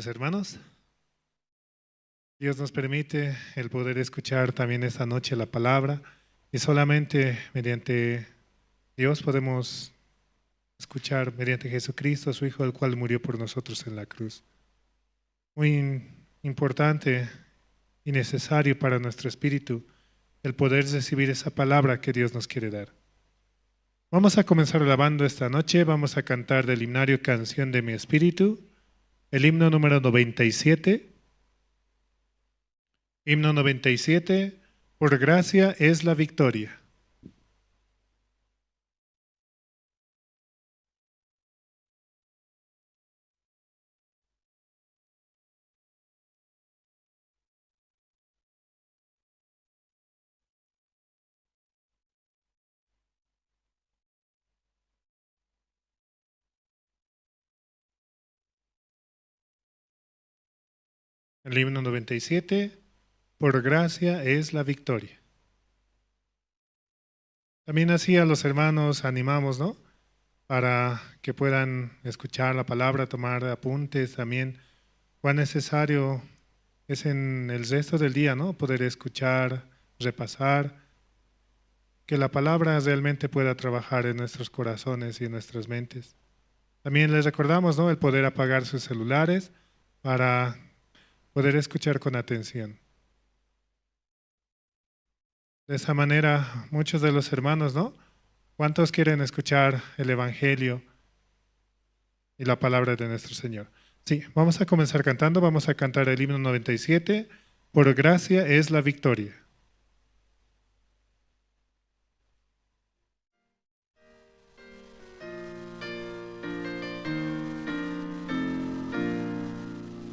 Pues hermanos, Dios nos permite el poder escuchar también esta noche la palabra y solamente mediante Dios podemos escuchar mediante Jesucristo, su Hijo, el cual murió por nosotros en la cruz. Muy importante y necesario para nuestro espíritu el poder recibir esa palabra que Dios nos quiere dar. Vamos a comenzar alabando esta noche, vamos a cantar del himnario Canción de mi Espíritu, el himno número 97. Himno 97, por gracia es la victoria. El himno 97, por gracia es la victoria. También así a los hermanos animamos, ¿no? Para que puedan escuchar la palabra, tomar apuntes también. Cuán necesario es en el resto del día, ¿no? Poder escuchar, repasar, que la palabra realmente pueda trabajar en nuestros corazones y en nuestras mentes. También les recordamos, ¿no? El poder apagar sus celulares para poder escuchar con atención. De esa manera, muchos de los hermanos, ¿no? ¿Cuántos quieren escuchar el Evangelio y la palabra de nuestro Señor? Sí, vamos a comenzar cantando, vamos a cantar el himno 97, por gracia es la victoria.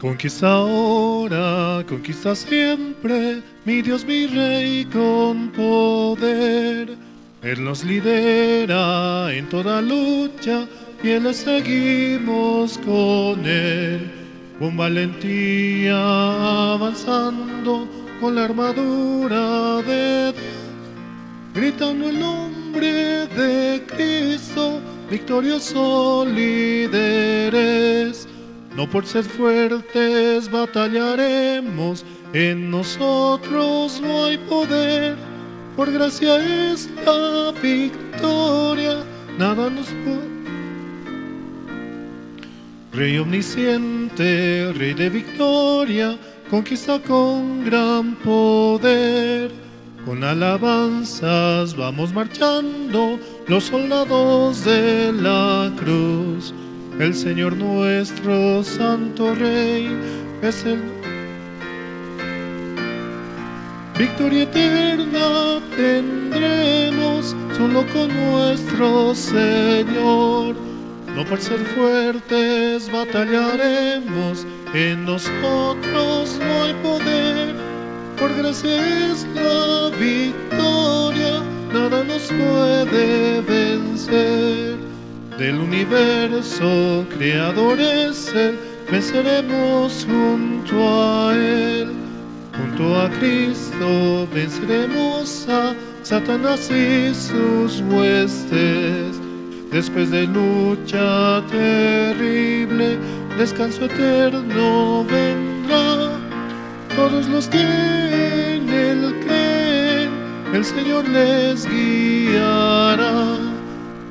Conquista ahora, conquista siempre, mi Dios, mi Rey con poder. Él nos lidera en toda lucha, y le seguimos con Él. Con valentía avanzando, con la armadura de Dios, gritando el nombre de Cristo, victorioso líderes. No por ser fuertes batallaremos, en nosotros no hay poder. Por gracia es la victoria, nada nos puede. Rey omnisciente, Rey de victoria, conquista con gran poder. Con alabanzas vamos marchando, los soldados de la cruz. El Señor nuestro Santo Rey es el victoria eterna tendremos solo con nuestro Señor. No por ser fuertes batallaremos, en nosotros no hay poder. Por gracia es la victoria, nada nos puede vencer. Del universo creador es Él, venceremos junto a Él. Junto a Cristo venceremos a Satanás y sus huestes. Después de lucha terrible, descanso eterno vendrá. Todos los que en Él creen, el Señor les guiará.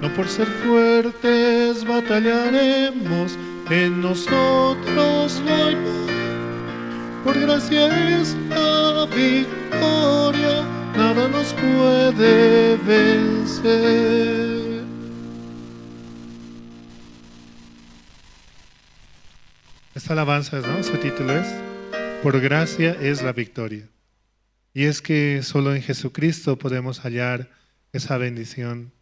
No por ser fuertes batallaremos, en nosotros no hay poder. Por gracia es la victoria, nada nos puede vencer. Esta alabanza, ¿no? Su título es Por gracia es la victoria. Y es que solo en Jesucristo podemos hallar esa bendición,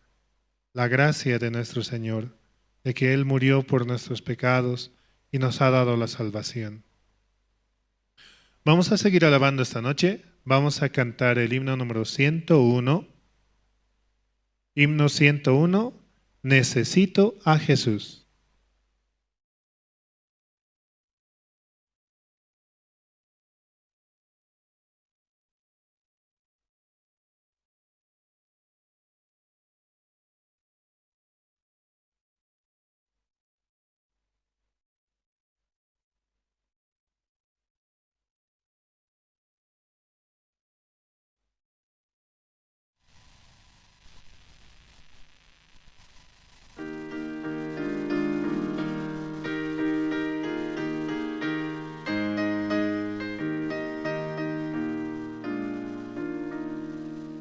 la gracia de nuestro Señor, de que Él murió por nuestros pecados y nos ha dado la salvación. Vamos a seguir alabando esta noche. Vamos a cantar el himno número 101. Himno 101. Necesito a Jesús.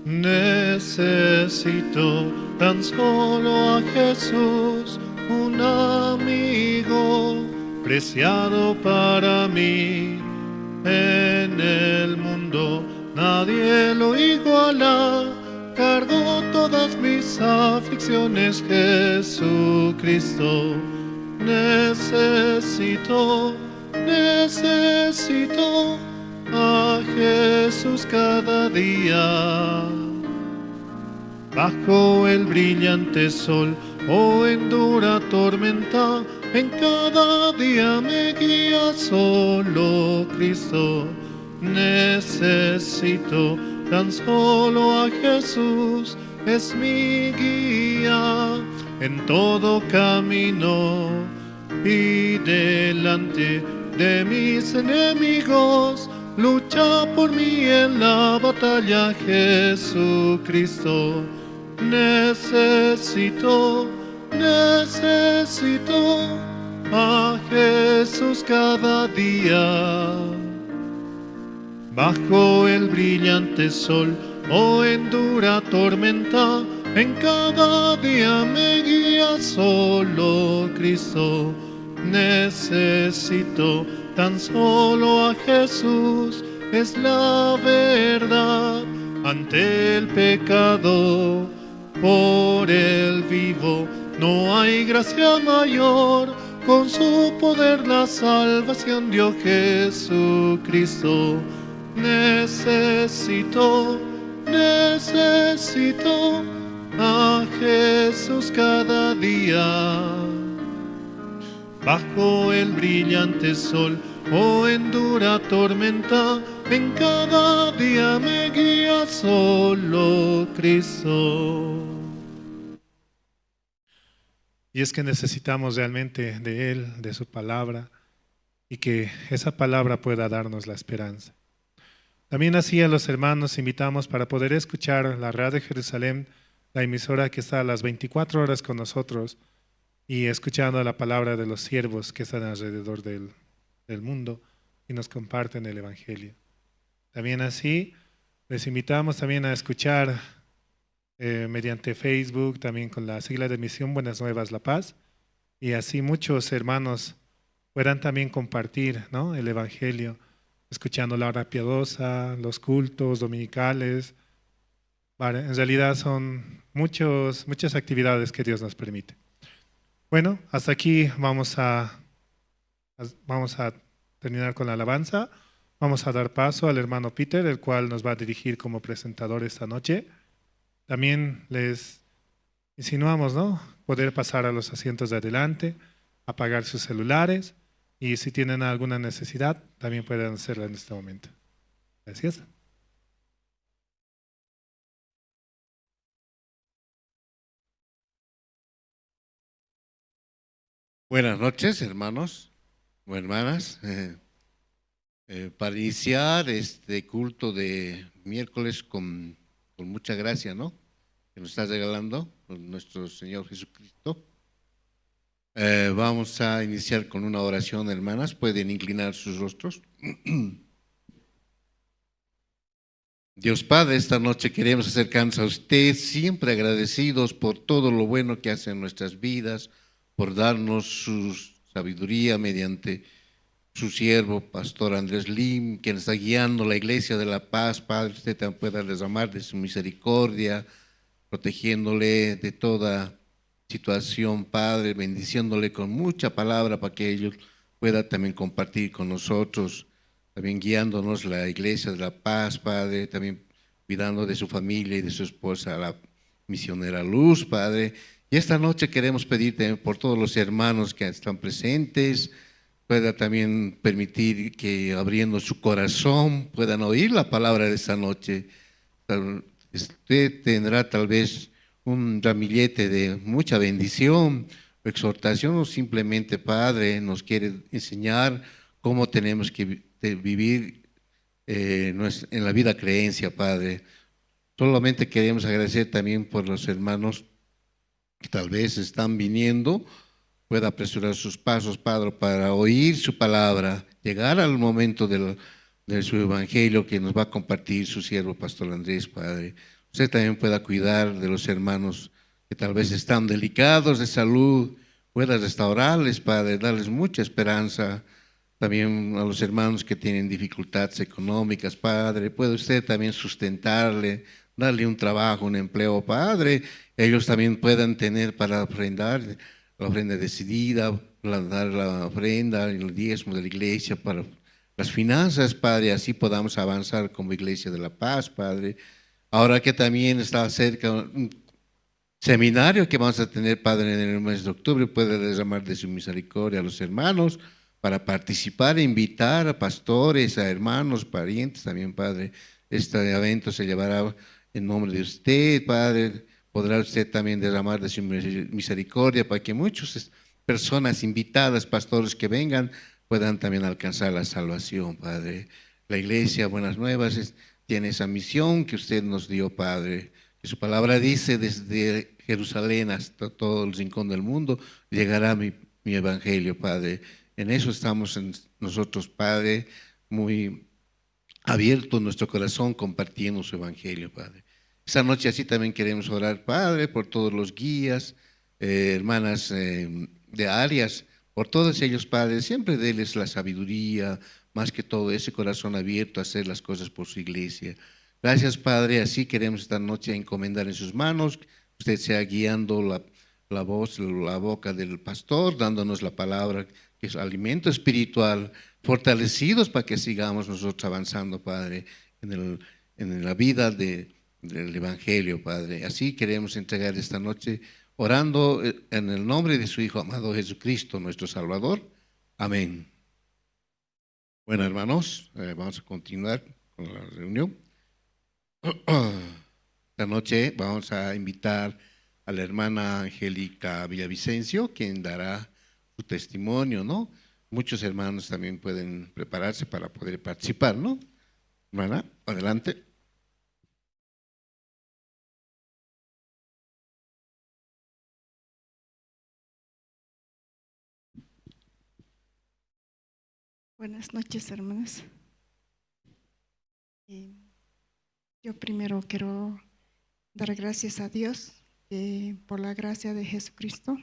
Necesito tan solo a Jesús, un amigo preciado para mí. En el mundo nadie lo iguala, cargó todas mis aflicciones Jesucristo. Necesito a Jesús cada día. Bajo el brillante sol o en dura tormenta, en cada día me guía solo Cristo. Necesito tan solo a Jesús, es mi guía en todo camino. Y delante de mis enemigos, lucha por mí en la batalla Jesucristo. Necesito a Jesús cada día. Bajo el brillante sol o en dura tormenta, en cada día me guía solo Cristo. Necesito tan solo a Jesús, es la verdad ante el pecado. Por el vivo no hay gracia mayor, con su poder la salvación dio Jesucristo. Necesito a Jesús cada día. Bajo el brillante sol o en dura tormenta, en cada día me guía solo Cristo. Y es que necesitamos realmente de Él, de su palabra, y que esa palabra pueda darnos la esperanza. También así a los hermanos invitamos para poder escuchar la Radio de Jerusalén, la emisora que está a las 24 horas con nosotros y escuchando la palabra de los siervos que están alrededor del mundo y nos comparten el Evangelio. También así les invitamos también a escuchar mediante Facebook, también con la sigla de misión Buenas Nuevas La Paz, y así muchos hermanos puedan también compartir, ¿no?, el Evangelio, escuchando la hora piadosa, los cultos dominicales. Vale, en realidad son muchas actividades que Dios nos permite. Bueno, hasta aquí vamos a terminar con la alabanza. Vamos a dar paso al hermano Peter, el cual nos va a dirigir como presentador esta noche. También les insinuamos, ¿no?, poder pasar a los asientos de adelante, apagar sus celulares y si tienen alguna necesidad, también pueden hacerla en este momento. Gracias. Buenas noches, hermanos o hermanas. Para iniciar este culto de miércoles con mucha gracia, ¿no?, que nos está regalando nuestro Señor Jesucristo. Vamos a iniciar con una oración, hermanas. Pueden inclinar sus rostros. Dios Padre, esta noche queremos acercarnos a usted, siempre agradecidos por todo lo bueno que hace en nuestras vidas, por darnos su sabiduría mediante su siervo, Pastor Andrés Lim, quien está guiando la Iglesia de la Paz. Padre, usted también pueda derramar de su misericordia, protegiéndole de toda situación, Padre, bendiciéndole con mucha palabra para que ellos puedan también compartir con nosotros, también guiándonos la Iglesia de la Paz, Padre, también cuidando de su familia y de su esposa, la misionera Luz, Padre. Y esta noche queremos pedirte por todos los hermanos que están presentes, pueda también permitir que abriendo su corazón puedan oír la palabra de esta noche. Usted tendrá tal vez un ramillete de mucha bendición, exhortación, o simplemente, Padre, nos quiere enseñar cómo tenemos que vivir en la vida creencia, Padre. Solamente queremos agradecer también por los hermanos que tal vez están viniendo, pueda apresurar sus pasos, Padre, para oír su palabra, llegar al momento de su evangelio que nos va a compartir su siervo Pastor Andrés, Padre. usted también pueda cuidar de los hermanos que tal vez están delicados de salud, pueda restaurarles, Padre, darles mucha esperanza. También a los hermanos que tienen dificultades económicas, Padre, puede usted también sustentarle, darle un trabajo, un empleo, Padre. Ellos también puedan tener para ofrendar, la ofrenda decidida, dar la ofrenda, el diezmo de la iglesia para las finanzas, Padre, así podamos avanzar como Iglesia de la Paz, Padre. Ahora que también está cerca un seminario que vamos a tener, Padre, en el mes de octubre, puede derramar de su misericordia a los hermanos para participar e invitar a pastores, a hermanos, parientes también, Padre. Este evento se llevará en nombre de usted, Padre. Podrá usted también derramar de su misericordia para que muchas personas invitadas, pastores que vengan, puedan también alcanzar la salvación, Padre. La Iglesia Buenas Nuevas tiene esa misión que usted nos dio, Padre. Que su palabra dice: desde Jerusalén hasta todo el rincón del mundo llegará mi evangelio, Padre. En eso estamos nosotros, Padre, muy abierto nuestro corazón compartiendo su evangelio, Padre. Esta noche así también queremos orar, Padre, por todos los guías, hermanas de áreas, por todos ellos, Padre. Siempre déles la sabiduría, más que todo ese corazón abierto a hacer las cosas por su iglesia. Gracias, Padre. Así queremos esta noche encomendar en sus manos. Usted sea guiando la voz, la boca del pastor, dándonos la palabra que es alimento espiritual, fortalecidos para que sigamos nosotros avanzando, Padre, en la vida del Evangelio, Padre. Así queremos entregar esta noche, orando en el nombre de su Hijo amado Jesucristo, nuestro Salvador. Amén. Bueno, hermanos, vamos a continuar con la reunión. Esta noche vamos a invitar a la hermana Angélica Villavicencio, quien dará su testimonio, ¿no? Muchos hermanos también pueden prepararse para poder participar, ¿no? Hermana, adelante. Buenas noches, hermanos. Yo primero quiero dar gracias a Dios por la gracia de Jesucristo.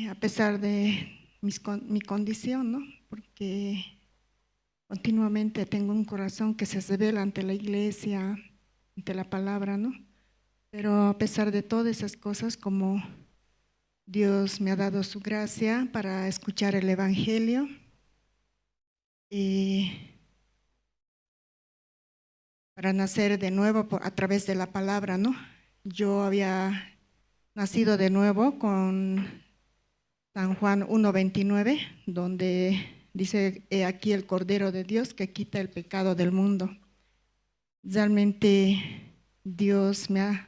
A pesar de mi condición, ¿no? Porque continuamente tengo un corazón que se revela ante la iglesia, ante la palabra, ¿no? Pero a pesar de todas esas cosas, como Dios me ha dado su gracia para escuchar el Evangelio y para nacer de nuevo a través de la palabra, ¿no? Yo había nacido de nuevo con San Juan 1:29, donde dice: he aquí el Cordero de Dios que quita el pecado del mundo. Realmente Dios me ha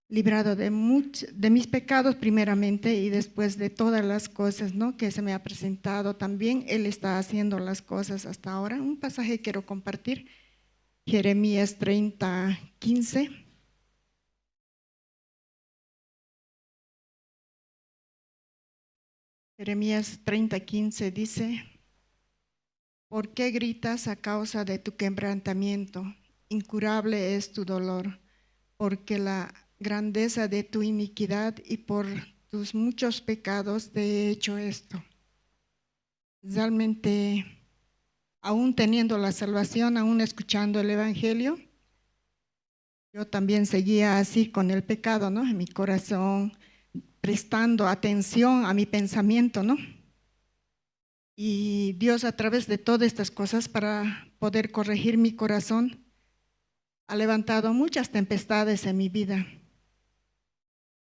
librado de mis pecados primeramente, y después de todas las cosas, ¿no?, que se me ha presentado. También Él está haciendo las cosas hasta ahora. Un pasaje quiero compartir, Jeremías 30:15. Jeremías 30:15 dice: ¿por qué gritas a causa de tu quebrantamiento? Incurable es tu dolor, porque la grandeza de tu iniquidad y por tus muchos pecados te he hecho esto. Realmente, aún teniendo la salvación, aún escuchando el Evangelio, yo también seguía así con el pecado, ¿no?, en mi corazón, prestando atención a mi pensamiento, ¿no? Y Dios, a través de todas estas cosas, para poder corregir mi corazón, ha levantado muchas tempestades en mi vida.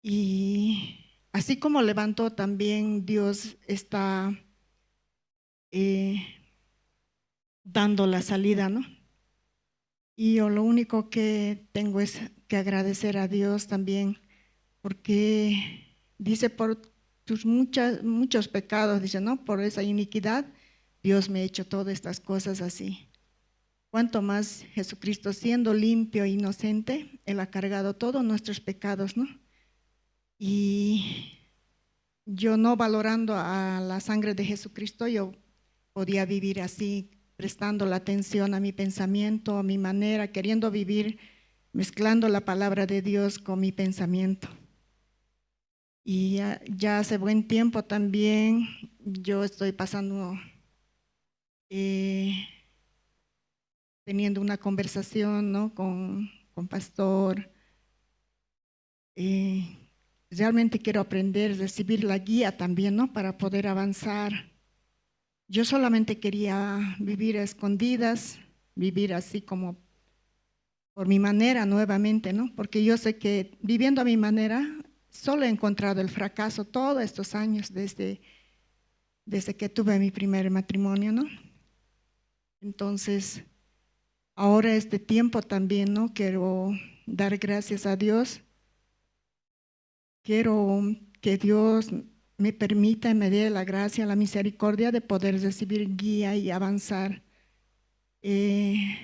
Y así como levantó, también Dios está dando la salida, ¿no? Y yo lo único que tengo es que agradecer a Dios también, porque dice: por tus muchos pecados, dice, ¿no?, por esa iniquidad, Dios me ha hecho todas estas cosas así. Cuanto más Jesucristo, siendo limpio e inocente, Él ha cargado todos nuestros pecados, ¿no? Y yo, no valorando a la sangre de Jesucristo, yo podía vivir así, prestando la atención a mi pensamiento, a mi manera, queriendo vivir, mezclando la palabra de Dios con mi pensamiento. Y ya hace buen tiempo también yo estoy pasando, teniendo una conversación, ¿no?, con pastor. Realmente quiero aprender, recibir la guía también, ¿no?, para poder avanzar. Yo solamente quería vivir a escondidas, vivir así como por mi manera nuevamente, ¿no? Porque yo sé que viviendo a mi manera solo he encontrado el fracaso todos estos años desde que tuve mi primer matrimonio, ¿no? Entonces, ahora este tiempo también, ¿no?, quiero dar gracias a Dios. Quiero que Dios me permita y me dé la gracia, la misericordia de poder recibir guía y avanzar. Mi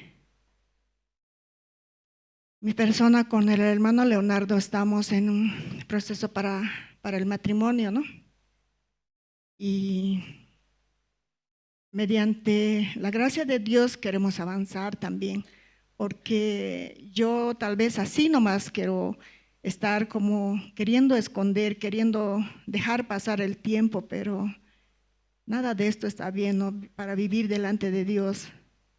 persona con el hermano Leonardo estamos en un proceso para el matrimonio, ¿no? Y mediante la gracia de Dios queremos avanzar también, porque yo tal vez así nomás quiero estar como queriendo esconder, queriendo dejar pasar el tiempo, pero nada de esto está bien, ¿no?, para vivir delante de Dios,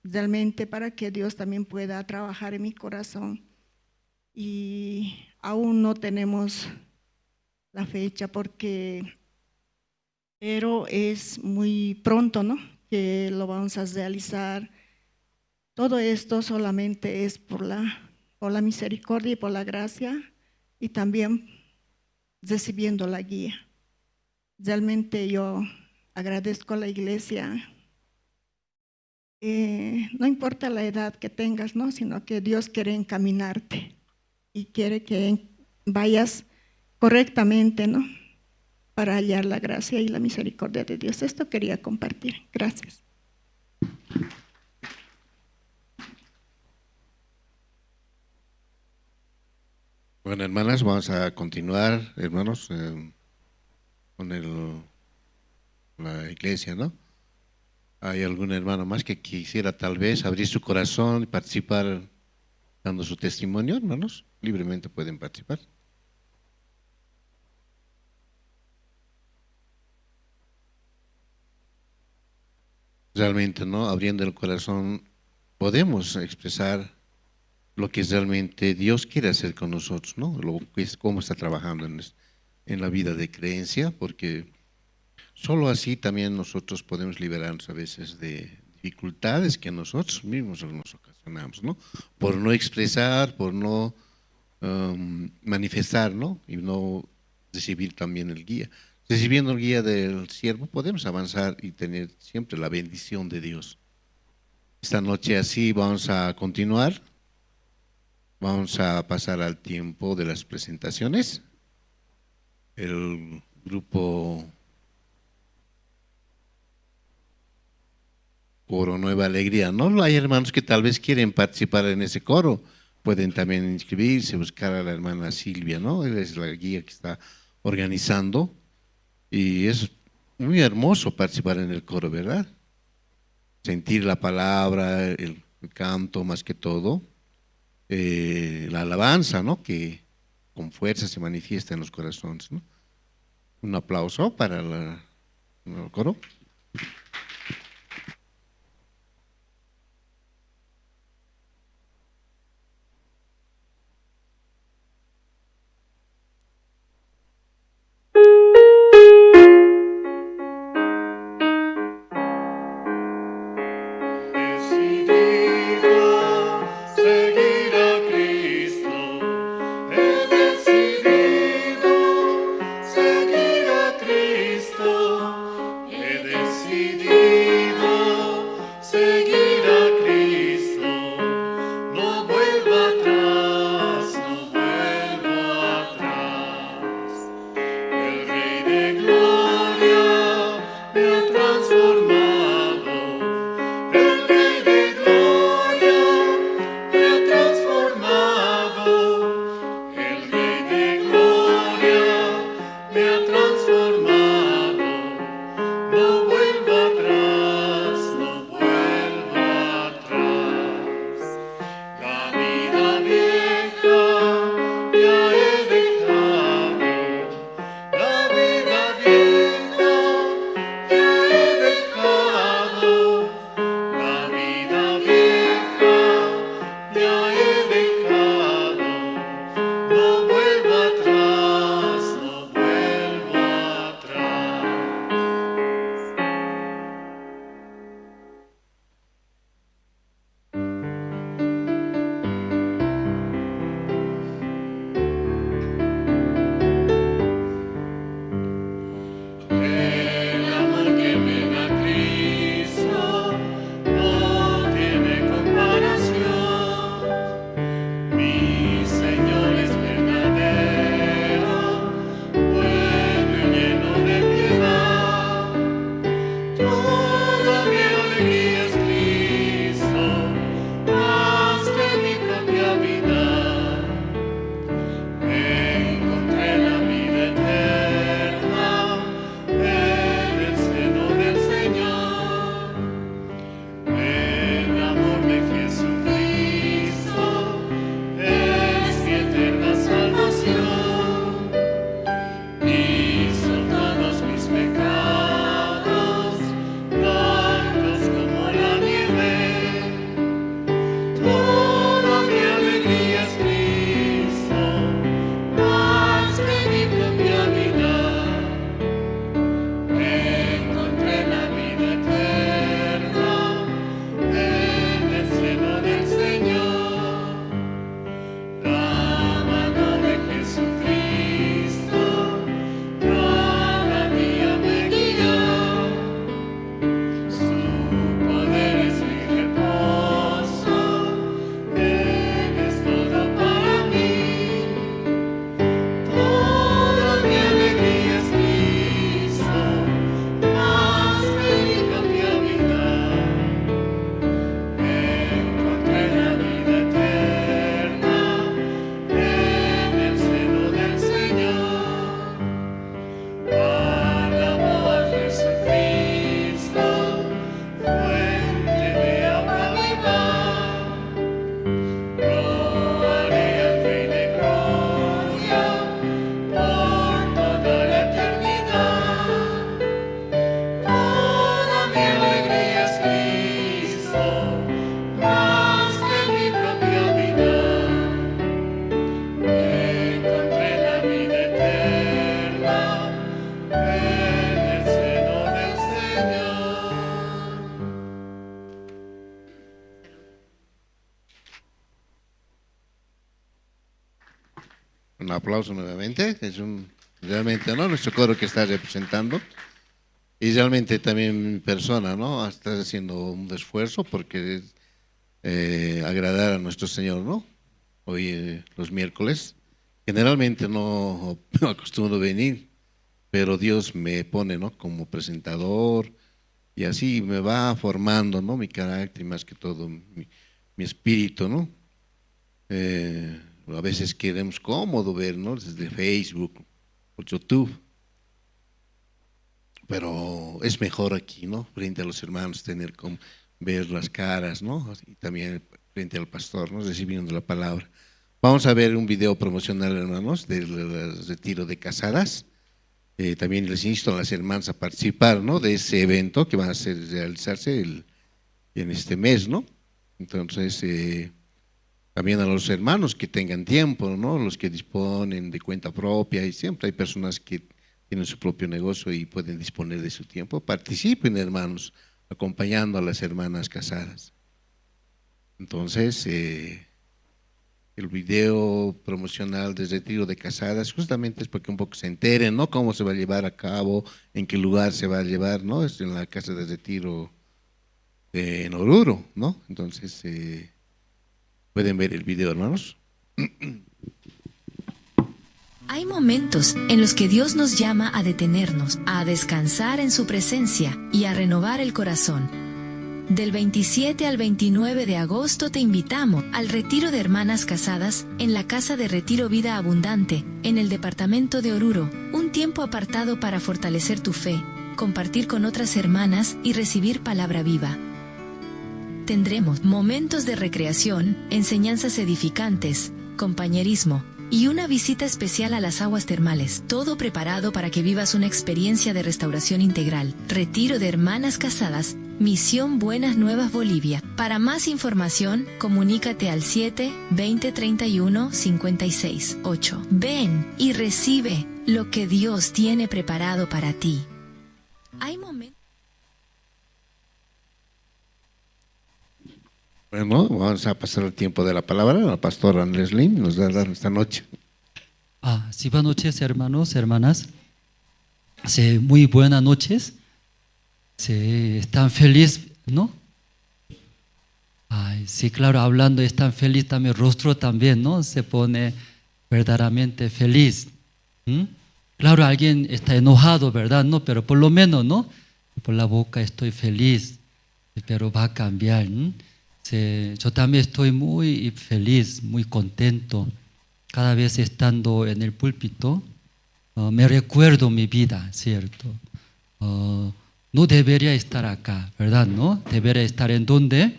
realmente para que Dios también pueda trabajar en mi corazón. Y aún no tenemos la fecha pero es muy pronto, ¿no?, que lo vamos a realizar. Todo esto solamente es por la misericordia y por la gracia, y también recibiendo la guía. Realmente yo agradezco a la iglesia. No importa la edad que tengas, ¿no?, sino que Dios quiere encaminarte y quiere que vayas correctamente, ¿no?, para hallar la gracia y la misericordia de Dios. Esto quería compartir. Gracias. Bueno, hermanas, vamos a continuar, hermanos, con la iglesia, ¿no? ¿Hay algún hermano más que quisiera tal vez abrir su corazón y participar dando su testimonio, hermanos? Libremente pueden participar. Realmente, ¿no?, abriendo el corazón podemos expresar lo que realmente Dios quiere hacer con nosotros, ¿no? Cómo está trabajando en la vida de creencia, porque solo así también nosotros podemos liberarnos a veces de dificultades que nosotros mismos nos ocasionamos, ¿no? Por no expresar, por no manifestar, ¿no? Y no recibir también el guía. Recibiendo el guía del siervo podemos avanzar y tener siempre la bendición de Dios. Esta noche así vamos a continuar. Vamos a pasar al tiempo de las presentaciones. El grupo Coro Nueva Alegría, ¿no? Hay hermanos que tal vez quieren participar en ese coro, pueden también inscribirse, buscar a la hermana Silvia, ¿no? Él es la guía que está organizando y es muy hermoso participar en el coro, ¿verdad? Sentir la palabra, el canto más que todo, la alabanza, ¿no?, que con fuerza se manifiesta en los corazones, ¿no? Un aplauso para el coro. He decidido Un aplauso nuevamente. Es realmente, ¿no?, nuestro coro que está representando. Y realmente también mi persona, ¿no?, está haciendo un esfuerzo porque agradar a nuestro Señor, ¿no? Hoy, los miércoles, generalmente no acostumbro venir, pero Dios me pone, ¿no?, como presentador y así me va formando, ¿no?, mi carácter y más que todo mi espíritu, ¿no? A veces queremos cómodo ver, ¿no?, desde Facebook o YouTube, pero es mejor aquí, ¿no?, frente a los hermanos, tener como ver las caras, ¿no?, y también frente al pastor, ¿no?, recibiendo la palabra. Vamos a ver un video promocional, hermanos, del retiro de casadas. También les insto a las hermanas a participar, ¿no?, de ese evento que va a realizarse en este mes, ¿no? Entonces, también a los hermanos que tengan tiempo, ¿no?, los que disponen de cuenta propia, y siempre hay personas que tienen su propio negocio y pueden disponer de su tiempo. Participen, hermanos, acompañando a las hermanas casadas. Entonces, el video promocional del retiro de casadas justamente es porque un poco se enteren, ¿no?, cómo se va a llevar a cabo, en qué lugar se va a llevar, ¿no? Es en la casa de retiro en Oruro, ¿no? Entonces, pueden ver el video, hermanos. Hay momentos en los que Dios nos llama a detenernos, a descansar en su presencia y a renovar el corazón. Del 27 al 29 de agosto te invitamos al retiro de hermanas casadas en la Casa de Retiro Vida Abundante, en el departamento de Oruro, un tiempo apartado para fortalecer tu fe, compartir con otras hermanas y recibir palabra viva. Tendremos momentos de recreación, enseñanzas edificantes, compañerismo y una visita especial a las aguas termales, todo preparado para que vivas una experiencia de restauración integral. Retiro de hermanas casadas, Misión Buenas Nuevas Bolivia. Para más información, comunícate al 7-2031-56-8. Ven y recibe lo que Dios tiene preparado para ti. Hay momentos. Bueno, vamos a pasar el tiempo de la palabra. La pastora Andrés Lim nos va a dar esta noche. Sí, buenas noches, hermanos, hermanas. Sí, muy buenas noches. Sí, están felices, ¿no? Ay, sí, claro, hablando están feliz, también el rostro también, ¿no? Se pone verdaderamente feliz. Claro, alguien está enojado, ¿verdad? No, pero por lo menos, ¿no? Por la boca estoy feliz, pero va a cambiar. Sí, yo también estoy muy feliz, muy contento. Cada vez estando en el púlpito, me recuerdo mi vida, ¿cierto? No debería estar acá, ¿verdad? ¿No? Debería estar en dónde?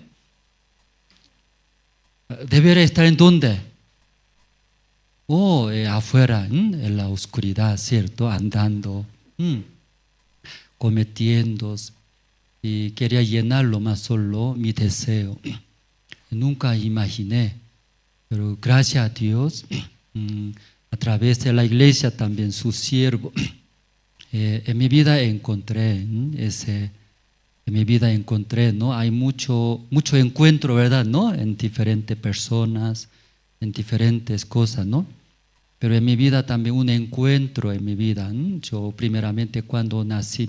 Debería estar en dónde? Afuera, en la oscuridad, ¿cierto? Andando, cometiendo. Y quería llenarlo más solo mi deseo. Nunca imaginé, pero gracias a Dios, a través de la iglesia también su siervo, en mi vida encontré ¿no? Hay mucho encuentro, ¿verdad? ¿No? En diferentes personas, en diferentes cosas, ¿no? Pero en mi vida también un encuentro en mi vida. Yo primeramente cuando nací,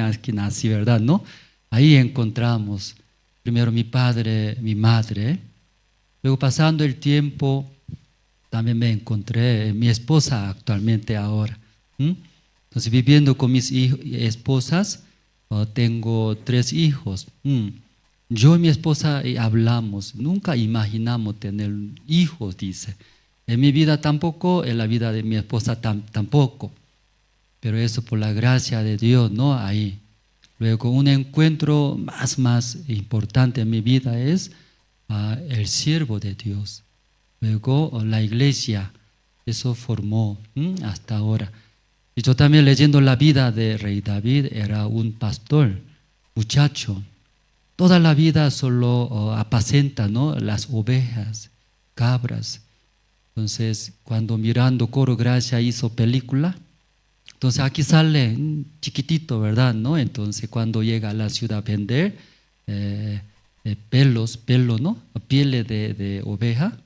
aquí nací, ¿verdad? ¿No? Ahí encontramos primero mi padre, mi madre. Luego pasando el tiempo, también me encontré mi esposa actualmente ahora. Entonces viviendo con mis esposas, tengo 3 hijos. Yo y mi esposa hablamos, nunca imaginamos tener hijos, dice. En mi vida tampoco, en la vida de mi esposa tampoco. Pero eso por la gracia de Dios, ¿no? Ahí. Luego un encuentro más importante en mi vida es el siervo de Dios. Luego la iglesia, eso formó hasta ahora. Y yo también leyendo la vida de Rey David, era un pastor, muchacho. Toda la vida solo apacenta, ¿no? Las ovejas, cabras. Entonces, cuando mirando Coro Gracia hizo película, entonces aquí sale chiquitito, ¿verdad? ¿No? Entonces, cuando llega a la ciudad a vender pelo, ¿no? Piel de oveja,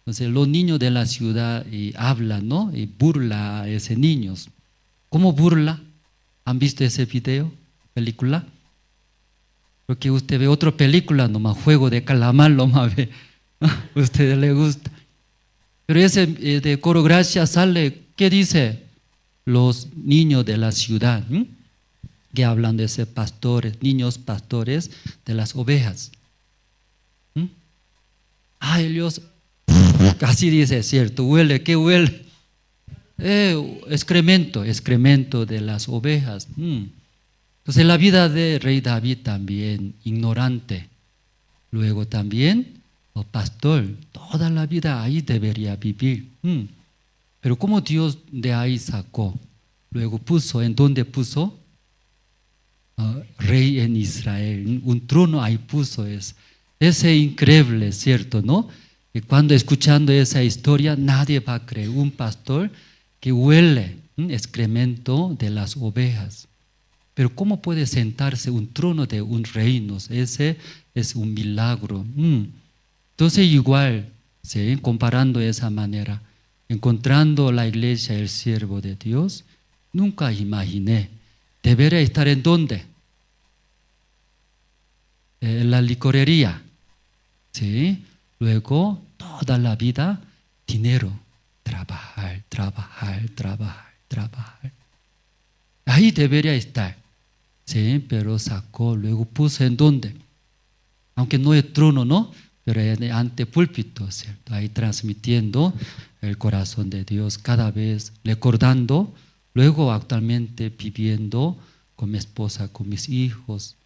Entonces los niños de la ciudad y hablan, ¿no? Y burla a esos niños. ¿Cómo burla? ¿Han visto ese video, película? Porque usted ve otra película, nomás Juego de Calamar, nomás ve. A usted le gusta. Pero ese de Coro Gracia sale, ¿qué dice? Los niños de la ciudad, que hablan de ese pastores, niños pastores de las ovejas. Ellos, casi dice, cierto, huele, ¿qué huele? Excremento de las ovejas. Entonces la vida de rey David también, ignorante. Luego también, el pastor, toda la vida ahí debería vivir. Pero como Dios de ahí sacó, luego puso, ¿en dónde puso? Rey en Israel, un trono ahí puso eso. Ese increíble, ¿cierto? ¿No? Y cuando escuchando esa historia, nadie va a creer un pastor que huele excremento de las ovejas. Pero ¿cómo puede sentarse un trono de un reino? Ese es un milagro. Entonces igual, ¿sí? Comparando de esa manera, encontrando la iglesia, el siervo de Dios, nunca imaginé. ¿Debería estar en dónde? En la licorería. ¿Sí? Luego, toda la vida, dinero. Trabajar. Ahí debería estar. Sí, pero sacó, luego puso en dónde. Aunque no es trono, ¿no? Pero ante púlpito, ¿cierto? Ahí transmitiendo el corazón de Dios, cada vez recordando, luego actualmente viviendo con mi esposa, con mis hijos.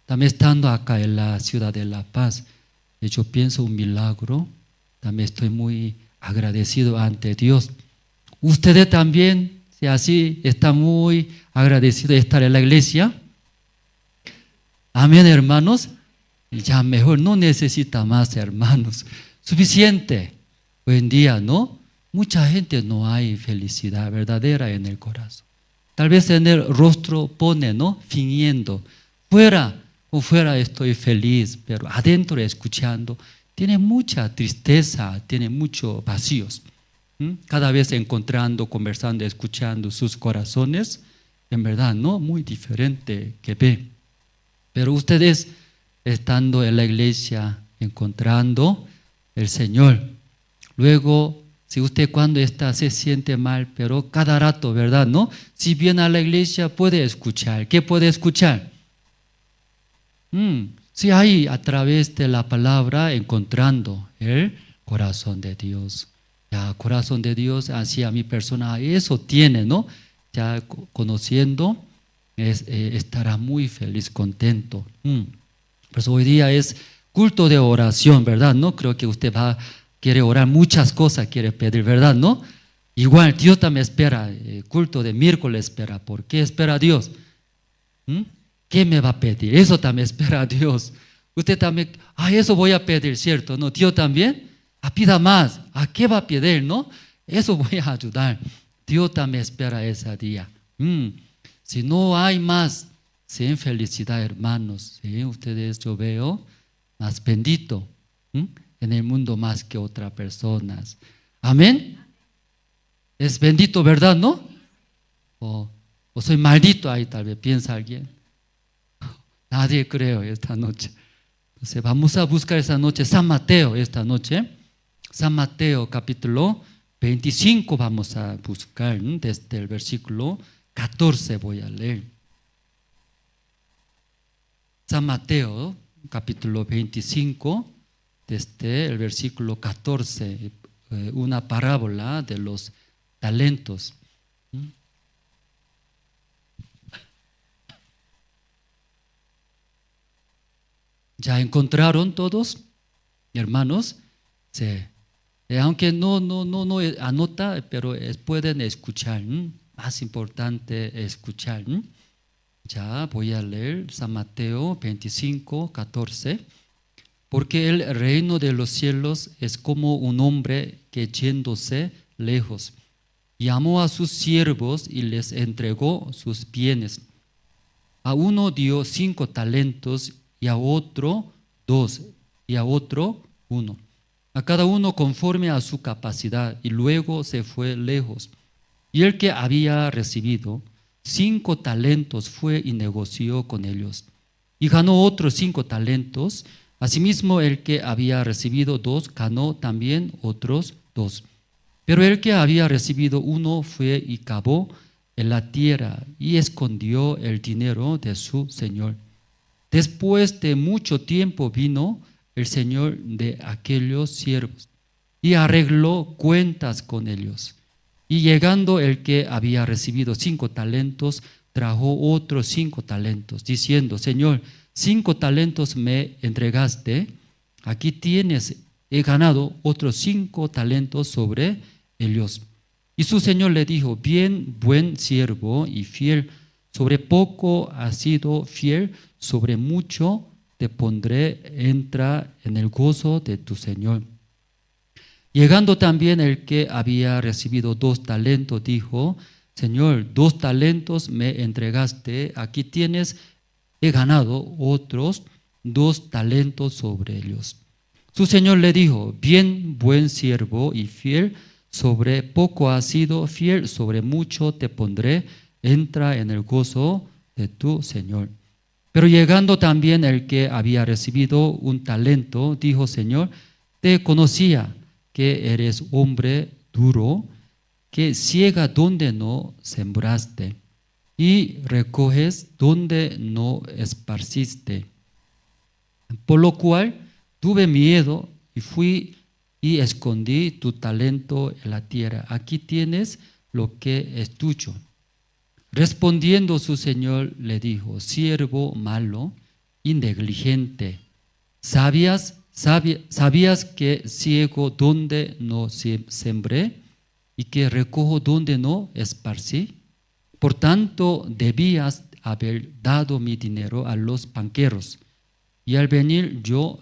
También estando acá en la ciudad de La Paz, yo pienso un milagro, también estoy muy agradecido ante Dios. Ustedes también, si así, están muy agradecidos de estar en la iglesia. Amén, hermanos. Ya mejor no necesita más, hermanos. Suficiente. Hoy en día, ¿no? Mucha gente no hay felicidad verdadera en el corazón. Tal vez en el rostro pone, ¿no? Fingiendo. Fuera estoy feliz, pero adentro escuchando, tiene mucha tristeza, tiene muchos vacíos. Cada vez encontrando, conversando, escuchando sus corazones, en verdad, ¿no? Muy diferente que ve. Pero ustedes, estando en la iglesia, encontrando el Señor. Luego, si usted cuando está se siente mal, pero cada rato, ¿verdad? ¿No? Si viene a la iglesia puede escuchar. ¿Qué puede escuchar? Si hay a través de la palabra encontrando el corazón de Dios. Ya, corazón de Dios hacia mi persona, eso tiene, ¿no? Ya conociendo, estará muy feliz, contento. Pues hoy día es culto de oración, ¿verdad? No creo que usted quiere orar muchas cosas, quiere pedir, ¿verdad? ¿No? Igual Dios también espera, culto de miércoles espera. ¿Por qué espera a Dios? ¿Qué me va a pedir? Eso también espera a Dios. Usted también, eso voy a pedir, ¿cierto? ¿No? Dios también, pida más. ¿Qué va a pedir? ¿No? Eso voy a ayudar. Dios también espera ese día. Si no hay más, sin felicidad, hermanos. ¿Sí? Ustedes, yo veo, más bendito en el mundo más que otras personas. Amén. Es bendito, ¿verdad? ¿No? O soy maldito ahí, tal vez piensa alguien. Nadie creo esta noche. Entonces vamos a buscar esta noche San Mateo, esta noche. San Mateo capítulo 25 vamos a buscar, desde el versículo 14 voy a leer. San Mateo capítulo 25, desde el versículo 14, una parábola de los talentos. ¿Ya encontraron todos, hermanos? Sí. Aunque no anota, pero pueden escuchar. Más importante escuchar. Ya voy a leer San Mateo 25, 14. Porque el reino de los cielos es como un hombre que yéndose lejos, llamó a sus siervos y les entregó sus bienes. A uno dio 5 talentos, y a otro 2, y a otro 1, a cada uno conforme a su capacidad, y luego se fue lejos. Y el que había recibido 5 talentos fue y negoció con ellos, y ganó otros 5 talentos. Asimismo, el que había recibido 2 ganó también otros 2. Pero el que había recibido 1 fue y cavó en la tierra y escondió el dinero de su señor. Después de mucho tiempo vino el señor de aquellos siervos y arregló cuentas con ellos. Y llegando el que había recibido 5 talentos, trajo otros 5 talentos, diciendo: Señor, 5 talentos me entregaste, aquí tienes, he ganado otros 5 talentos sobre ellos. Y su señor le dijo: bien, buen siervo y fiel, sobre poco has sido fiel, sobre mucho te pondré, entra en el gozo de tu señor. Llegando también el que había recibido 2 talentos, dijo: Señor, 2 talentos me entregaste, aquí tienes, he ganado otros 2 talentos sobre ellos. Su señor le dijo: bien, buen siervo y fiel, sobre poco has sido fiel, sobre mucho te pondré, entra en el gozo de tu señor. Pero llegando también el que había recibido 1 talento, dijo: Señor, te conocía que eres hombre duro, que ciega donde no sembraste y recoges donde no esparciste. Por lo cual tuve miedo y fui y escondí tu talento en la tierra. Aquí tienes lo que es tuyo. Respondiendo su señor le dijo: siervo malo y negligente, ¿sabías que ciego donde no sembré y que recojo donde no esparcí? Por tanto, debías haber dado mi dinero a los banqueros, y al venir yo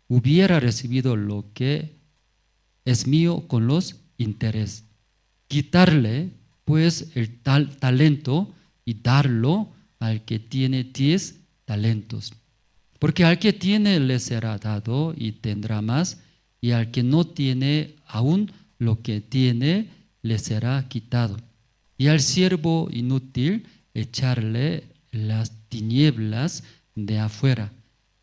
hubiera recibido lo que es mío con los intereses. Quitarle pues el talento y darlo al que tiene 10 talentos. Porque al que tiene le será dado y tendrá más, y al que no tiene, aún lo que tiene le será quitado. Y al siervo inútil echarle las tinieblas de afuera.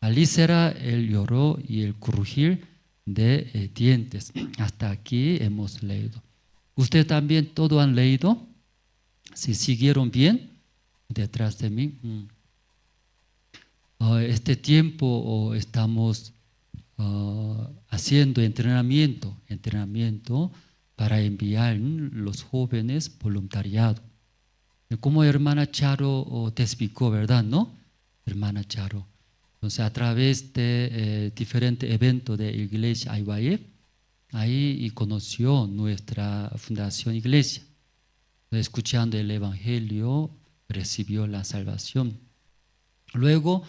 Allí será el lloro y el crujir de dientes. Hasta aquí hemos leído. ¿Usted también todo han leído? ¿Si siguieron bien detrás de mí? Este tiempo estamos haciendo entrenamiento para enviar los jóvenes voluntariado. Como hermana Charo te explicó, ¿verdad? ¿No? Hermana Charo. Entonces, a través de diferentes eventos de Iglesia Ayvaye, ahí conoció nuestra fundación Iglesia. Escuchando el Evangelio, recibió la salvación. Luego,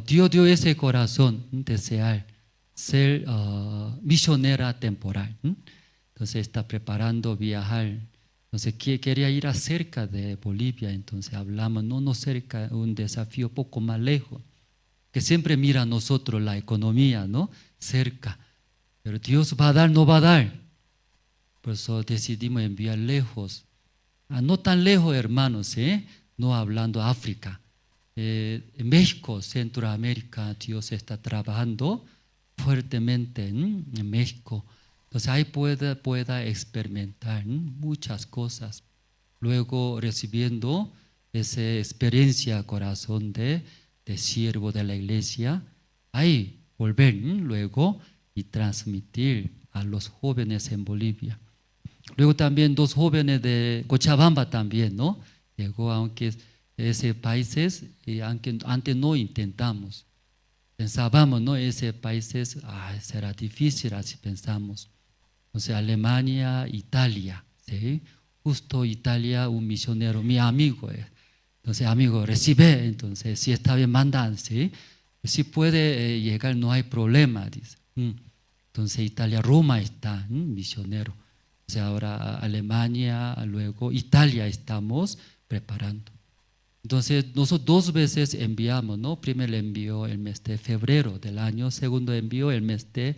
Dios dio ese corazón, desear ser misionera temporal. Entonces está preparando viajar. Entonces quería ir a cerca de Bolivia. Entonces hablamos, no cerca, un desafío poco más lejos. Que siempre mira a nosotros la economía, ¿no? Cerca. Pero Dios va a dar, no va a dar. Por eso decidimos enviar lejos. No tan lejos, hermanos, no hablando África. En México, Centroamérica, Dios está trabajando fuertemente en México. Entonces ahí pueda experimentar muchas cosas. Luego recibiendo esa experiencia, corazón de siervo de la iglesia, ahí volver luego y transmitir a los jóvenes en Bolivia. Luego también 2 jóvenes de Cochabamba también, ¿no? Llegó, aunque ese países, aunque antes no intentamos. Pensábamos, ¿no? Ese países, será difícil, así pensamos. Entonces, Alemania, Italia, ¿sí? Justo Italia, un misionero, mi amigo. Entonces, amigo, recibe. Entonces, si está bien, mandan, ¿sí? Si puede llegar, no hay problema, dice. Entonces, Italia, Roma está, misionero. O sea, ahora Alemania, luego Italia estamos preparando. Entonces, nosotros 2 veces enviamos, ¿no? Primero envió el mes de febrero del año, segundo envió el mes de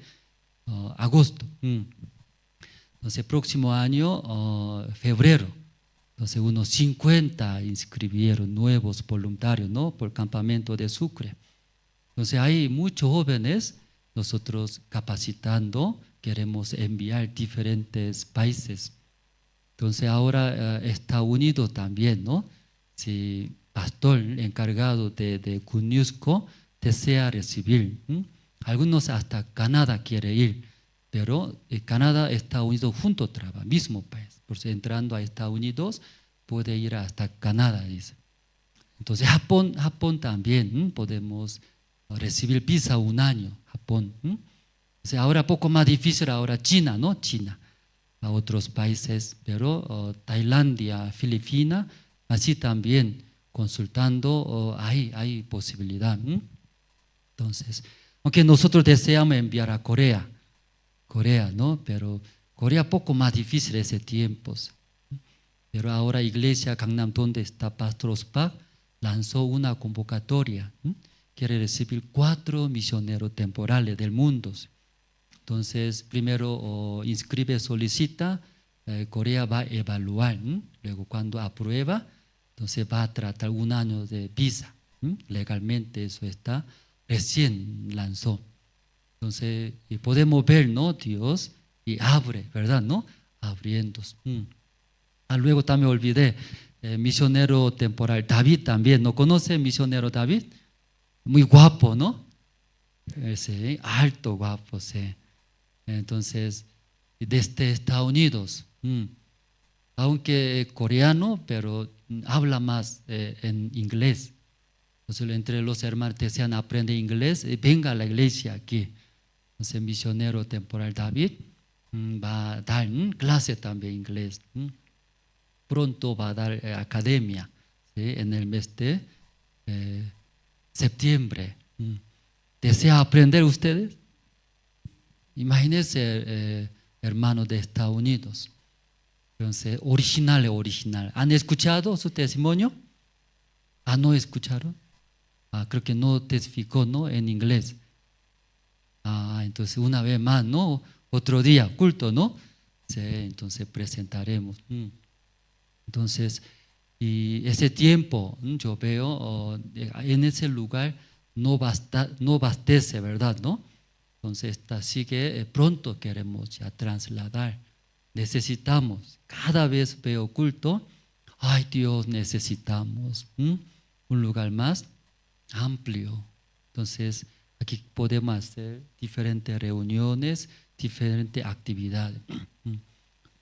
agosto. Entonces, próximo año, febrero, entonces unos 50 inscribieron nuevos voluntarios, ¿no? Por el campamento de Sucre. Entonces, hay muchos jóvenes, nosotros capacitando, queremos enviar diferentes países. Entonces, ahora Estados Unidos también, ¿no? Si pastor encargado de CUNYUSCO desea recibir, algunos hasta Canadá quiere ir, pero Canadá, Estados Unidos juntos trabajan, mismo país. Por si entrando a Estados Unidos puede ir hasta Canadá, dice. Entonces Japón también podemos recibir visa un año, Japón. O sea, ahora poco más difícil, ahora China, ¿no? China, a otros países, pero Tailandia, Filipinas, así también consultando, hay posibilidad. Entonces, aunque nosotros deseamos enviar a Corea, ¿no? Pero Corea poco más difícil ese tiempo. Pero ahora Iglesia Gangnam, donde está Pastor Ospak, lanzó una convocatoria. Quiere recibir 4 misioneros temporales del mundo. Entonces, primero inscribe, solicita, Corea va a evaluar. Luego, cuando aprueba, entonces va a tratar un año de visa. Legalmente eso está, recién lanzó. Entonces, podemos ver, ¿no? Dios y abre, ¿verdad? ¿No? Abriendo. Luego también olvidé, misionero temporal, David también. ¿No conoce misionero David? Muy guapo, ¿no? Ese, alto, guapo, sí. Entonces, desde Estados Unidos, aunque coreano, pero habla más en inglés. Entonces, entre los hermanos desean aprender inglés, venga a la iglesia aquí. Entonces, misionero temporal David va a dar clase también inglés. Pronto va a dar academia, ¿sí? En el mes de septiembre. ¿Desea aprender ustedes? Imagínense, hermanos de Estados Unidos. Entonces, original. ¿Han escuchado su testimonio? ¿No escucharon? Creo que no testificó, ¿no? En inglés. Entonces, una vez más, ¿no? Otro día, culto, ¿no? Sí, entonces presentaremos. Entonces, y ese tiempo, yo veo, en ese lugar no bastece, ¿verdad? ¿No? Entonces, así que pronto queremos ya trasladar. Necesitamos, cada vez veo culto, ay Dios, necesitamos un lugar más amplio. Entonces, aquí podemos hacer diferentes reuniones, diferentes actividades.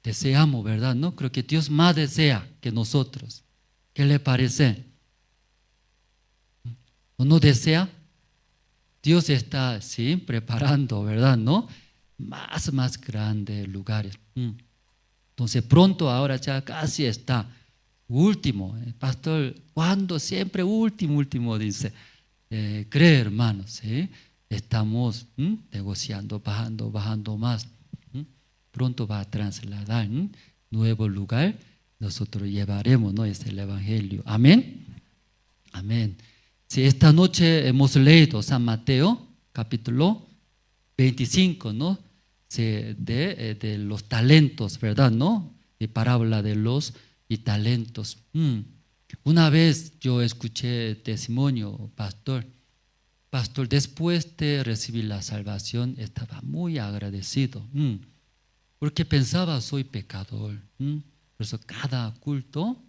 Deseamos, ¿verdad? ¿No? Creo que Dios más desea que nosotros. ¿Qué le parece? ¿O no desea? Dios está, sí, preparando, ¿verdad? ¿No? Más grandes lugares. Entonces, pronto ahora ya casi está. Último, pastor, ¿cuándo? Siempre último, dice. Cree, hermanos, ¿sí? Estamos negociando, bajando más. Pronto va a trasladar nuevo lugar. Nosotros llevaremos, ¿no? Es el Evangelio. Amén. Amén. Sí, esta noche hemos leído San Mateo, capítulo 25, ¿no? Sí, de los talentos, ¿verdad? ¿No? De parábola de los talentos. Una vez yo escuché testimonio, pastor, después de recibir la salvación, estaba muy agradecido. Porque pensaba, soy pecador. Por eso cada culto,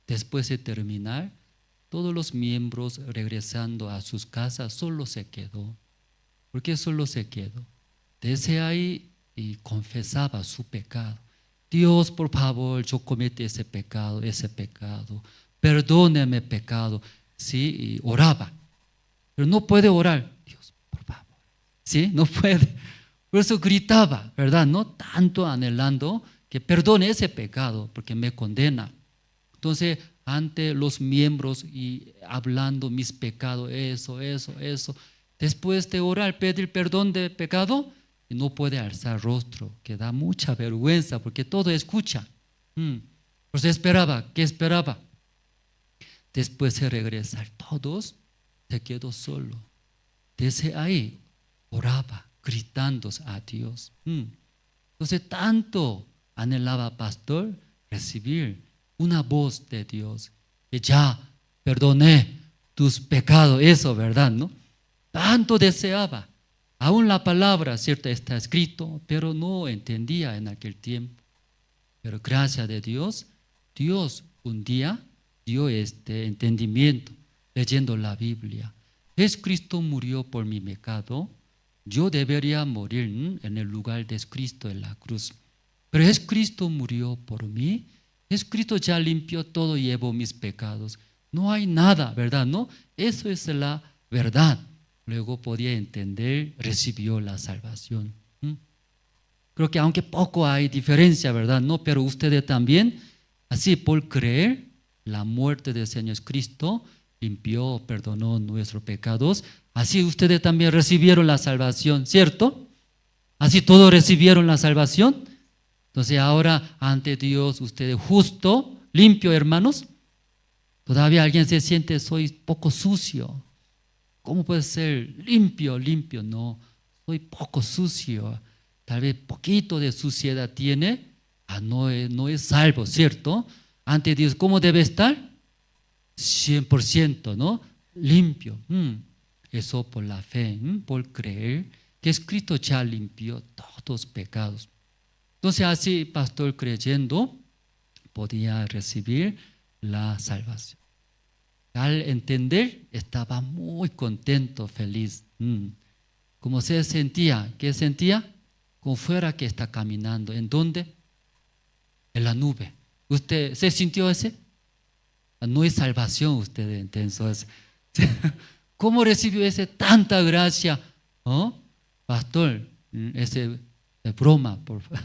después de terminar, todos los miembros regresando a sus casas, solo se quedó. ¿Por qué solo se quedó? Desde ahí y confesaba su pecado. Dios, por favor, yo cometí ese pecado. Perdóneme pecado. Sí, y oraba. Pero no puede orar. Dios, por favor. Sí, no puede. Por eso gritaba, ¿verdad? No tanto anhelando que perdone ese pecado, porque me condena. Entonces, ante los miembros y hablando mis pecados, eso. Después de orar, pedir perdón de pecado, y no puede alzar rostro, que da mucha vergüenza, porque todo escucha. Pues esperaba, ¿qué esperaba? Después de regresar, todos se quedó solo. Desde ahí oraba. gritando a Dios. Entonces tanto anhelaba pastor recibir una voz de Dios, que ya perdoné tus pecados, eso, ¿verdad? ¿No? Tanto deseaba. Aún la palabra, cierto, está escrito, pero no entendía en aquel tiempo. Pero gracias a Dios, Dios un día dio este entendimiento leyendo la Biblia. Jesucristo murió por mi pecado. Yo debería morir en el lugar de Cristo en la cruz. Pero Jesucristo murió por mí. Jesucristo ya limpió todo y llevó mis pecados. No hay nada, ¿verdad? ¿No? Eso es la verdad. Luego podía entender, recibió la salvación. Creo que aunque poco hay diferencia, ¿verdad? No, pero ustedes también, así por creer, la muerte del Señor Cristo limpió, perdonó nuestros pecados. Así ustedes también recibieron la salvación, ¿cierto? Así todos recibieron la salvación. Entonces ahora ante Dios ustedes justo, limpio, hermanos. Todavía alguien se siente, soy poco sucio. ¿Cómo puede ser limpio? Limpio, no, soy poco sucio. Tal vez poquito de suciedad tiene, no es salvo, ¿cierto? Ante Dios, ¿cómo debe estar? 100%, ¿no? Limpio. Eso por la fe, por creer que Cristo ya limpió todos los pecados. Entonces así, pastor creyendo, podía recibir la salvación. Al entender, estaba muy contento, feliz. ¿Cómo se sentía? ¿Qué sentía? Como fuera que está caminando. ¿En dónde? En la nube. ¿Usted se sintió ese? No es salvación, usted entonces. ¿Cómo recibió ese tanta gracia? ¿Oh? Pastor, ese es broma,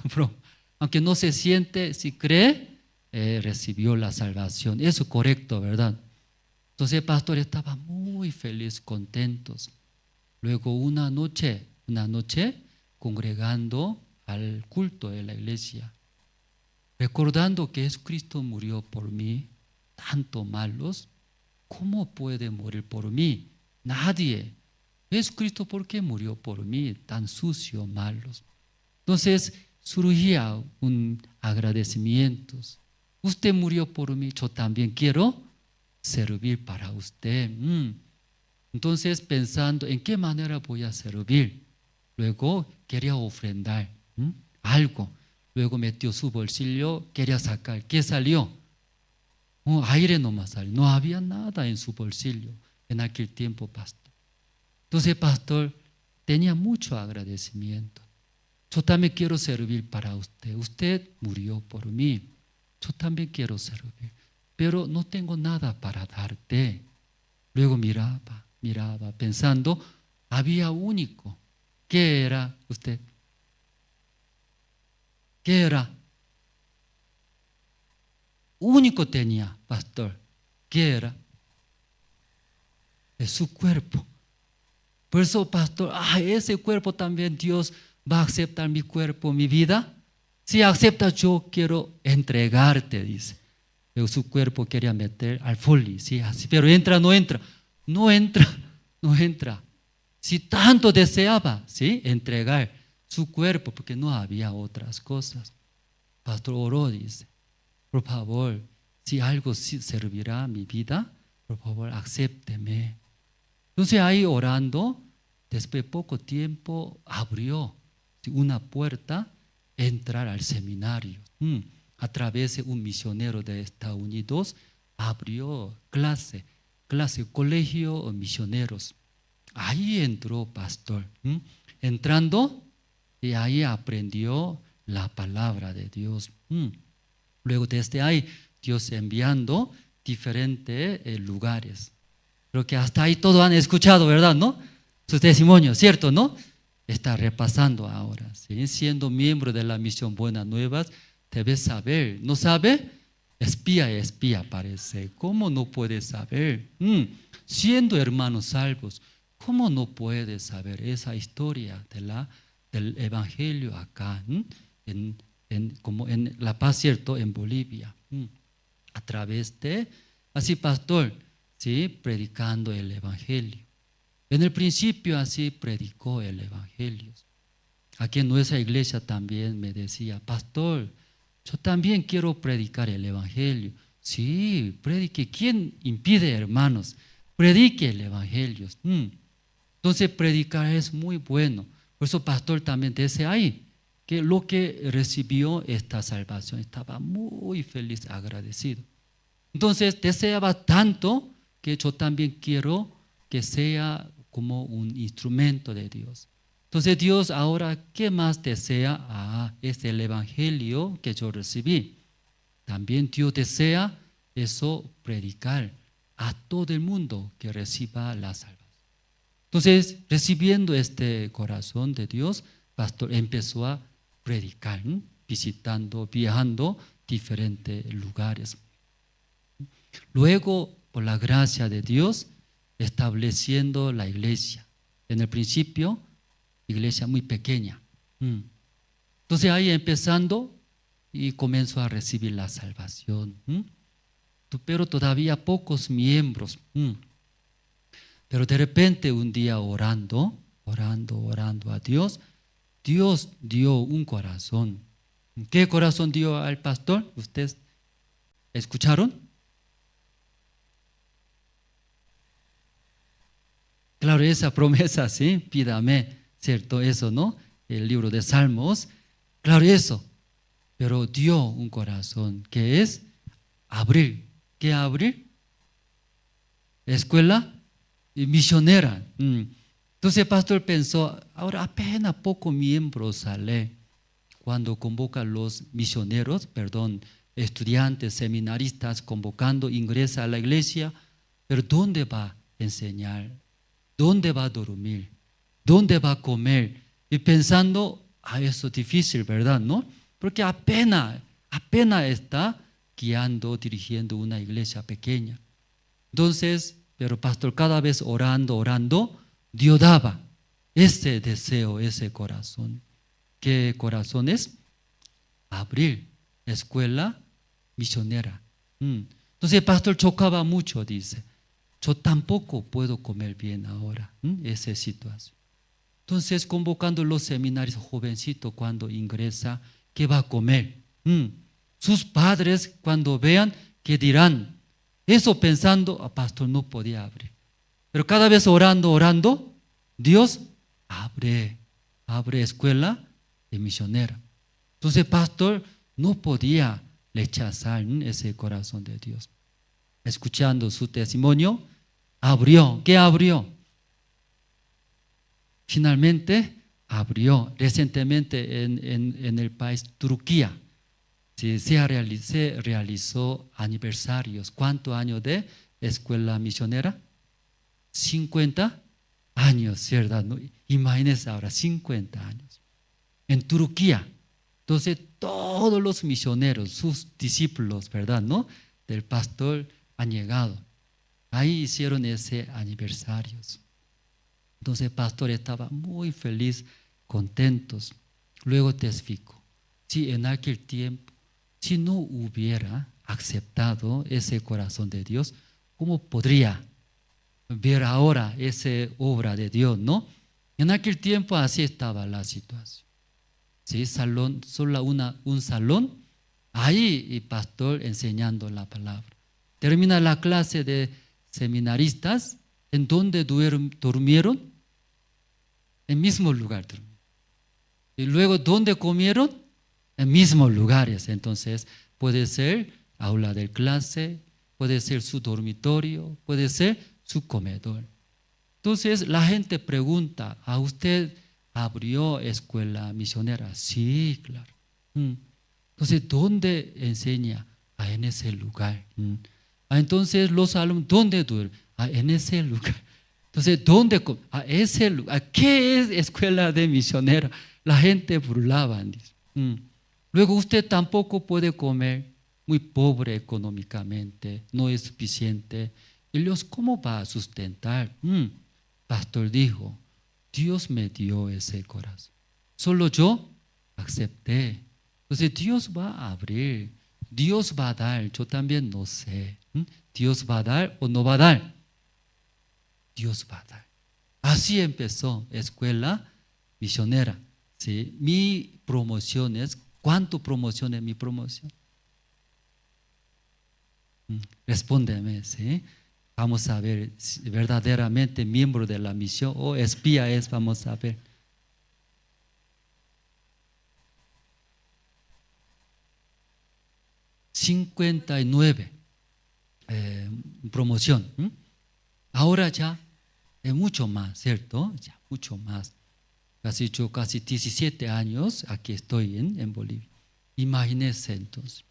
broma. Aunque no se siente, si cree, recibió la salvación. Eso es correcto, ¿verdad? Entonces el pastor estaba muy feliz, contentos. Luego una noche, congregando al culto de la iglesia, recordando que Jesucristo murió por mí, tanto malos, ¿cómo puede morir por mí? Nadie. Jesucristo, ¿por qué murió por mí? Tan sucio, malos. Entonces surgía un agradecimiento. Usted murió por mí, yo también quiero servir para usted. Entonces pensando en qué manera voy a servir. Luego quería ofrendar algo. Luego metió su bolsillo, quería sacar. ¿Qué salió? Aire nomás salió. No había nada en su bolsillo en aquel tiempo, pastor. Entonces, pastor, tenía mucho agradecimiento. Yo también quiero servir para usted. Usted murió por mí. Yo también quiero servir. Pero no tengo nada para darte. Luego miraba, pensando, había único. ¿Qué era usted? ¿Qué era? Único tenía, pastor. ¿Qué era? Es su cuerpo. Por eso, pastor, ese cuerpo también Dios va a aceptar mi cuerpo, mi vida. Si acepta, yo quiero entregarte, dice. Pero su cuerpo quería meter al folio, ¿sí? Así, pero entra, no entra. No entra. Si tanto deseaba, ¿sí? Entregar su cuerpo, porque no había otras cosas. Pastor oró, dice, por favor, si algo servirá a mi vida, por favor, acépteme. Entonces ahí orando, después de poco tiempo, abrió una puerta, entrar al seminario. A través de un misionero de Estados Unidos, abrió clase, colegio o misioneros. Ahí entró pastor. Entrando, y ahí aprendió la palabra de Dios. Luego desde ahí, Dios enviando diferentes lugares. Creo que hasta ahí todos han escuchado, ¿verdad? ¿No? Sus testimonios, ¿cierto? ¿No? Está repasando ahora. ¿Sí? Siendo miembro de la misión Buenas Nuevas, debes saber. ¿No sabe? Espía parece. ¿Cómo no puede saber? Siendo hermanos salvos, ¿cómo no puede saber esa historia del evangelio acá? Como en La Paz, ¿cierto? En Bolivia. A través de, así pastor, ¿sí? Predicando el evangelio. En el principio así predicó el Evangelio. Aquí en nuestra iglesia también me decía, pastor, yo también quiero predicar el Evangelio. Sí, predique. ¿Quién impide, hermanos? Predique el Evangelio. Entonces predicar es muy bueno. Por eso pastor también decía ahí que lo que recibió esta salvación estaba muy feliz, agradecido. Entonces deseaba tanto que yo también quiero que sea como un instrumento de Dios. Entonces Dios ahora, ¿qué más desea? Es el Evangelio que yo recibí. También Dios desea eso, predicar a todo el mundo que reciba la salvación. Entonces, recibiendo este corazón de Dios, pastor empezó a predicar, visitando, viajando diferentes lugares. Luego, por la gracia de Dios, estableciendo la iglesia. En el principio, iglesia muy pequeña. Entonces ahí empezando y comenzó a recibir la salvación. Pero todavía pocos miembros. Pero de repente un día orando a Dios, Dios dio un corazón. ¿Qué corazón dio al pastor? ¿Ustedes escucharon? Claro, esa promesa, sí, pídame, ¿cierto? Eso, ¿no? El libro de Salmos, claro, eso. Pero dio un corazón, que es abrir. ¿Qué abrir? Escuela misionera. Entonces el pastor pensó, ahora apenas pocos miembros sale cuando convoca a los misioneros, estudiantes, seminaristas, convocando, ingresa a la iglesia, pero ¿dónde va a enseñar? ¿Dónde va a dormir? ¿Dónde va a comer? Y pensando, eso es difícil, ¿verdad? ¿No? Porque apenas está guiando, dirigiendo una iglesia pequeña. Entonces, pero pastor, cada vez orando, Dios daba ese deseo, ese corazón. ¿Qué corazón es? Abrir escuela misionera. Entonces el pastor chocaba mucho, dice. Yo tampoco puedo comer bien ahora, esa situación. Entonces, convocando los seminarios jovencitos cuando ingresa, ¿qué va a comer? Sus padres cuando vean, ¿qué dirán? Eso pensando, pastor no podía abrir. Pero cada vez orando, Dios abre escuela de misionera. Entonces, pastor no podía rechazar ese corazón de Dios. Escuchando su testimonio, abrió. ¿Qué abrió? Finalmente abrió. Recientemente en el país Turquía se realizó aniversarios. ¿Cuántos años de escuela misionera? 50 años, ¿cierto? ¿No? Imagínense ahora, 50 años. En Turquía. Entonces, todos los misioneros, sus discípulos, ¿verdad? ¿No? Del pastor han llegado. Ahí hicieron ese aniversario. Entonces el pastor estaba muy feliz, contentos. Luego testificó. Si en aquel tiempo, si no hubiera aceptado ese corazón de Dios, ¿cómo podría ver ahora esa obra de Dios, no? En aquel tiempo así estaba la situación. Sí, salón, solo un salón, ahí el pastor enseñando la palabra. Termina la clase de seminaristas, ¿en dónde durmieron? En mismos lugares. Y luego, ¿dónde comieron? En mismos lugares. Entonces, puede ser aula de clase, puede ser su dormitorio, puede ser su comedor. Entonces, la gente pregunta, ¿a usted abrió escuela misionera? Sí, claro. Entonces, ¿dónde enseña? En ese lugar. Entonces, los alumnos, ¿dónde duermen? En ese lugar. Entonces, ¿dónde? Ese lugar. ¿Qué es escuela de misionera? La gente burlaba. Luego, usted tampoco puede comer, muy pobre económicamente, no es suficiente. Y Dios, ¿cómo va a sustentar? Pastor dijo, Dios me dio ese corazón. Solo yo acepté. Entonces, Dios va a abrir. Dios va a dar, yo también no sé. ¿Dios va a dar o no va a dar? Dios va a dar. Así empezó escuela misionera. ¿Sí? Mi promoción es, ¿cuánto promoción es mi promoción? Respóndeme, ¿sí? Vamos a ver si verdaderamente miembro de la misión o espía es, vamos a ver. $59 promoción. Ahora ya es mucho más, ¿cierto? Ya mucho más. Casi 17 años aquí estoy en Bolivia. Imagínense entonces.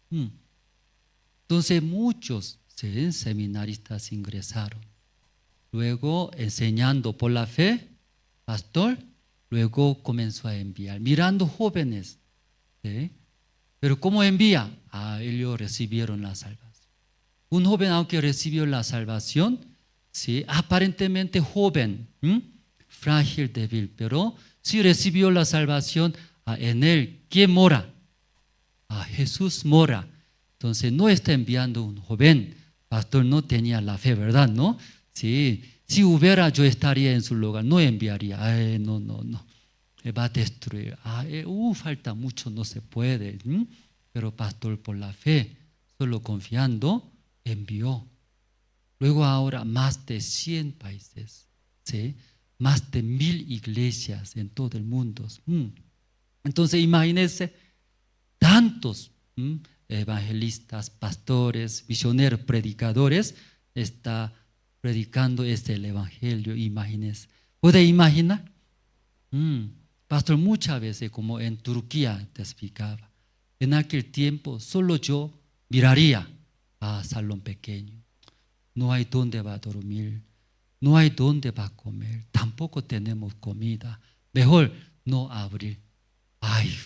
Entonces muchos seminaristas ingresaron. Luego enseñando por la fe, pastor, luego comenzó a enviar, mirando jóvenes. ¿Sí? Pero ¿cómo envía? Ellos recibieron la salvación. Un joven, aunque recibió la salvación, ¿sí? Aparentemente joven, frágil, débil, pero sí recibió la salvación. En él, ¿quién mora? Jesús mora. Entonces no está enviando un joven. Pastor no tenía la fe, ¿verdad? ¿No? Sí, si hubiera, yo estaría en su lugar, no enviaría. No. Va a destruir. Falta mucho, no se puede. Pero pastor, por la fe, solo confiando, envió. Luego ahora más de 100 países, ¿sí? Más de 1000 iglesias en todo el mundo. Entonces imagínense tantos evangelistas, pastores, misioneros, predicadores está predicando el evangelio. Imagínense. ¿Puede imaginar? Pastor, muchas veces como en Turquía te explicaba, en aquel tiempo solo yo miraría a salón pequeño. No hay dónde va a dormir, no hay dónde va a comer, tampoco tenemos comida. Mejor no abrir.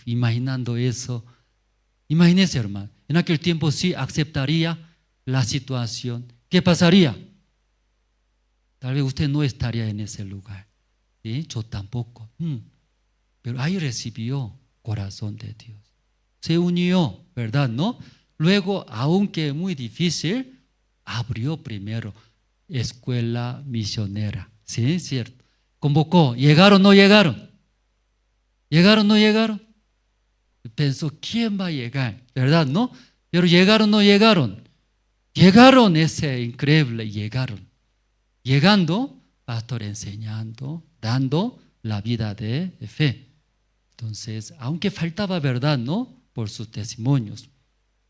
Imaginando eso, imagínese, hermano, en aquel tiempo sí aceptaría la situación. ¿Qué pasaría? Tal vez usted no estaría en ese lugar. ¿Sí? Yo tampoco. Pero ahí recibió corazón de Dios. Se unió, ¿verdad? ¿No? Luego, aunque muy difícil, abrió primero escuela misionera. ¿Sí? ¿Cierto? Convocó. ¿Llegaron o no llegaron? ¿Llegaron o no llegaron? Pensó, ¿quién va a llegar? ¿Verdad? ¿No? Pero ¿llegaron o no llegaron? Llegaron, ese increíble, llegaron. Llegando, pastor enseñando, dando la vida de fe. Entonces, aunque faltaba verdad, ¿no? Por sus testimonios,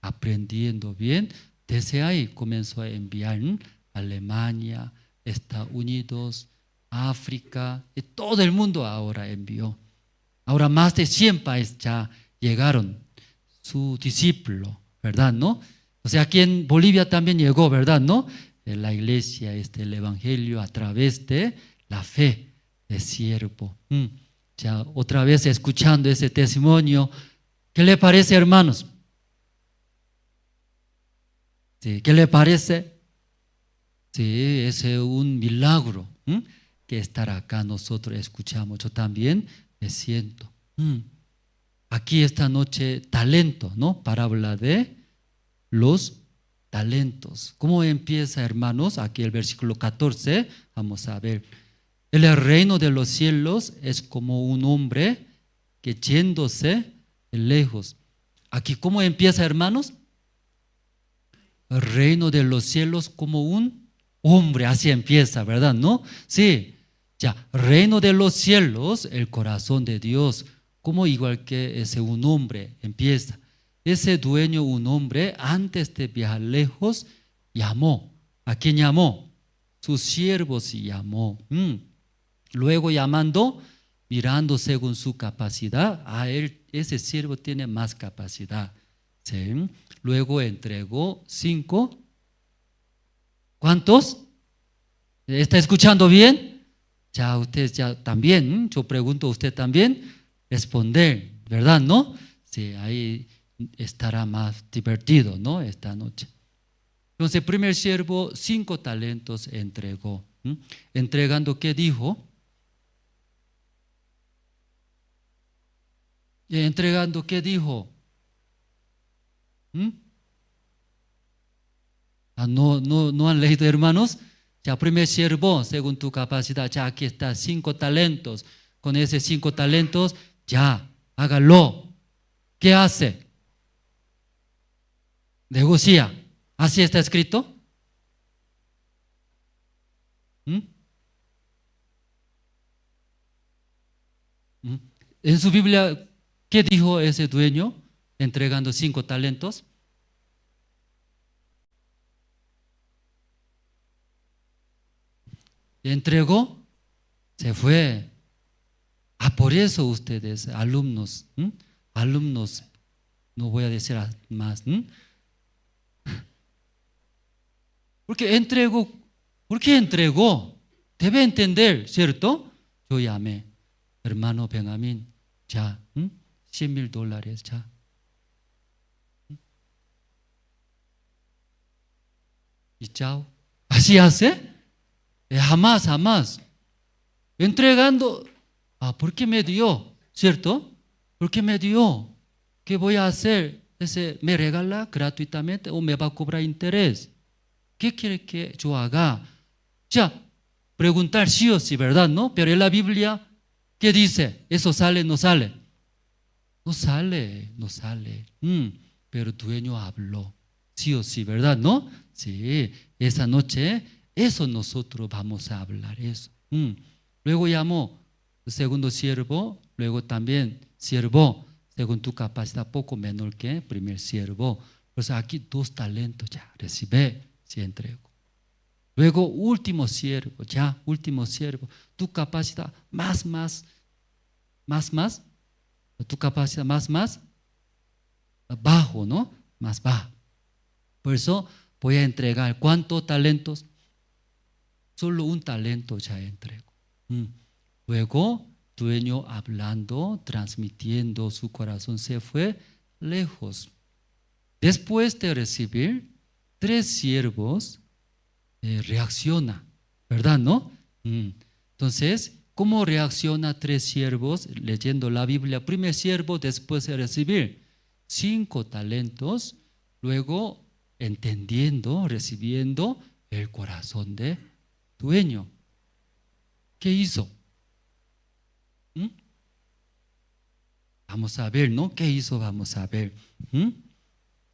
aprendiendo bien, desde ahí comenzó a enviar a Alemania, Estados Unidos, África, y todo el mundo ahora envió. Ahora más de 100 países ya llegaron su discípulo, ¿verdad? ¿No? O sea, aquí en Bolivia también llegó, ¿verdad? ¿No? La iglesia, el evangelio a través de la fe de siervo. Ya otra vez escuchando ese testimonio, ¿qué le parece, hermanos? Sí, ¿qué le parece? Sí, es un milagro que estar acá nosotros escuchamos. Yo también me siento. Aquí esta noche, talento, ¿no? Parábola de los talentos. ¿Cómo empieza, hermanos? Aquí el versículo 14, vamos a ver. El reino de los cielos es como un hombre que yéndose lejos. Aquí, ¿cómo empieza, hermanos? El reino de los cielos como un hombre, así empieza, ¿verdad? ¿No? Sí, ya, reino de los cielos, el corazón de Dios, como igual que ese un hombre empieza. Ese dueño, un hombre, antes de viajar lejos, llamó. ¿A quién llamó? Sus siervos llamó. Luego llamando, mirando según su capacidad, a él, ese siervo tiene más capacidad. ¿Sí? Luego entregó 5. ¿Cuántos? ¿Está escuchando bien? Ya ustedes ya también, yo pregunto a usted también, responder, ¿verdad? ¿No? Sí, ahí estará más divertido, ¿no? Esta noche. Entonces, el primer siervo 5 talentos entregó. Entregando, ¿qué dijo? Entregando, ¿qué dijo? No han leído, hermanos. Ya, primer siervo, según tu capacidad, ya aquí está 5 talentos. Con esos 5 talentos, ya, hágalo. ¿Qué hace? Negocia. ¿Así está escrito? En su Biblia, ¿qué dijo ese dueño entregando 5 talentos? Entregó, se fue. Por eso ustedes, alumnos, alumnos, no voy a decir más, porque entregó, ¿por qué entregó? Debe entender, ¿cierto? Yo llamé, hermano Benjamín, ya, $100,000, ya. Y chao. ¿Así hace? Jamás, jamás. Entregando, ¿por qué me dio? ¿Cierto? ¿Por qué me dio? ¿Qué voy a hacer? ¿Me regala gratuitamente o me va a cobrar interés? ¿Qué quiere que yo haga? Ya, preguntar sí o sí, ¿verdad? ¿No? Pero en la Biblia, ¿qué dice? ¿Eso sale, no sale? No sale, no sale. Pero el dueño habló, sí o sí, ¿verdad? ¿No? Sí, esa noche, eso nosotros vamos a hablar, eso. Luego llamó el segundo siervo, luego también siervo, según tu capacidad, poco menor que el primer siervo. Pues aquí 2 talentos ya, recibe, si entrego. Luego último siervo, ya, último siervo, tu capacidad más, tu capacidad más bajo, ¿no? Más bajo. Por eso voy a entregar, ¿cuántos talentos? Solo 1 talento ya entrego. Luego, dueño hablando, transmitiendo su corazón, se fue lejos. Después de recibir, 3 siervos reacciona, ¿verdad? ¿No? Entonces, ¿cómo reacciona 3 siervos? Leyendo la Biblia, primer siervo después de recibir 5 talentos, luego entendiendo, recibiendo el corazón de dueño. ¿Qué hizo? Vamos a ver, ¿no? ¿Qué hizo? Vamos a ver.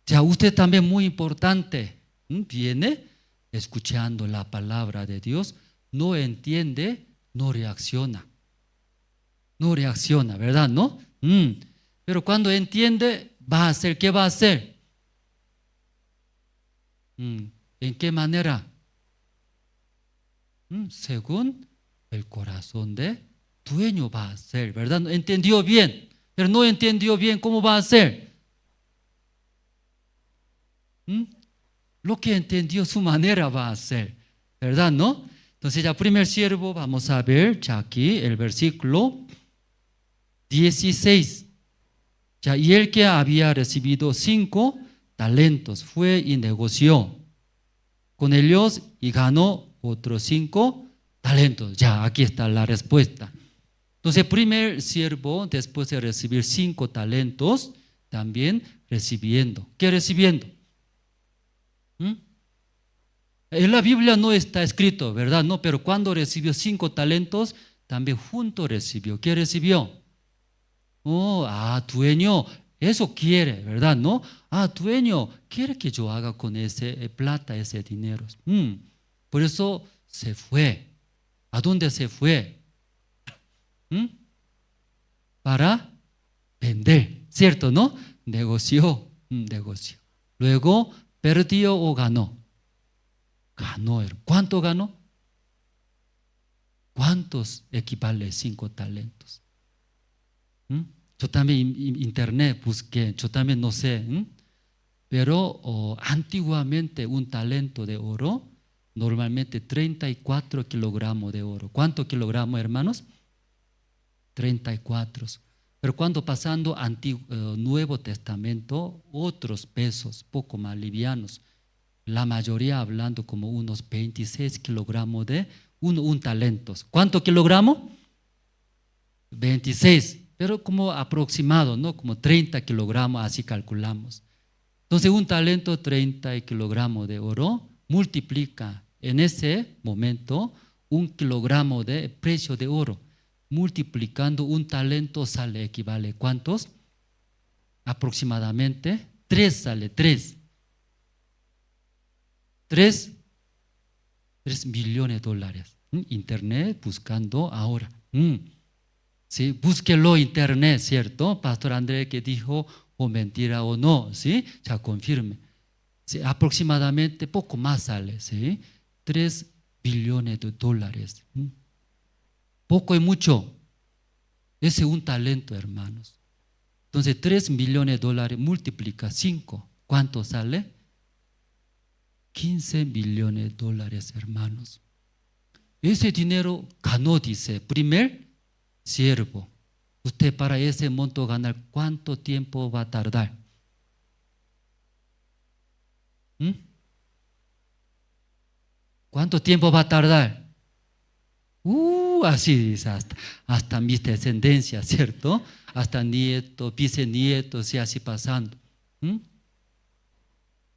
Ya usted también muy importante, viene escuchando la palabra de Dios, no entiende, no reacciona. No reacciona, ¿verdad? ¿No? Pero cuando entiende, va a hacer, ¿qué va a hacer? ¿En qué manera? Según el corazón de dueño va a hacer, ¿verdad? Entendió bien, pero no entendió bien, ¿cómo va a hacer? Lo que entendió su manera va a hacer, ¿verdad? ¿No? Entonces ya primer siervo, vamos a ver ya aquí el versículo 16. Ya, y el que había recibido 5 talentos fue y negoció con ellos y ganó otros 5 talentos. Ya, aquí está la respuesta. Entonces, primer siervo, después de recibir 5 talentos, también recibiendo. ¿Qué recibiendo? En la Biblia no está escrito, ¿verdad? No, pero cuando recibió 5 talentos, también junto recibió. ¿Qué recibió? Dueño, eso quiere, ¿verdad? ¿No? Dueño, quiere que yo haga con ese plata, ese dinero. Por eso se fue. ¿A dónde se fue? Para vender, ¿cierto? ¿No? Negoció, negocio. Luego, ¿perdió o ganó? Ganó. ¿Cuánto ganó? ¿Cuántos equivale 5 talentos? Yo también internet busqué, yo también no sé, pero antiguamente un talento de oro, normalmente 34 kilogramos de oro. ¿Cuántos kilogramos, hermanos? 34. Pero cuando pasando Nuevo Testamento, otros pesos, poco más livianos, la mayoría hablando como unos 26 kilogramos de un talento. ¿Cuántos kilogramos? 26. Pero como aproximado, ¿no? Como 30 kilogramos, así calculamos. Entonces un talento, 30 kilogramos de oro, multiplica en ese momento 1 kilogramo de precio de oro, multiplicando un talento sale equivale, ¿cuántos? Aproximadamente 3 sale, 3 millones de dólares. Internet buscando ahora. ¿Sí? Búsquelo internet, ¿cierto? Pastor André que dijo o mentira o no, ¿sí? Ya confirme. ¿Sí? Aproximadamente poco más sale, ¿sí? 3 billones de dólares. Poco y mucho. Ese es un talento, hermanos. Entonces 3 millones de dólares multiplica 5. ¿Cuánto sale? 15 billones de dólares, hermanos. Ese dinero ganó, dice, primer siervo. Usted para ese monto ganar, ¿cuánto tiempo va a tardar? ¿Cuánto tiempo va a tardar? Así dice, hasta mis descendencias, ¿cierto? Hasta nietos, bisnietos, y así pasando.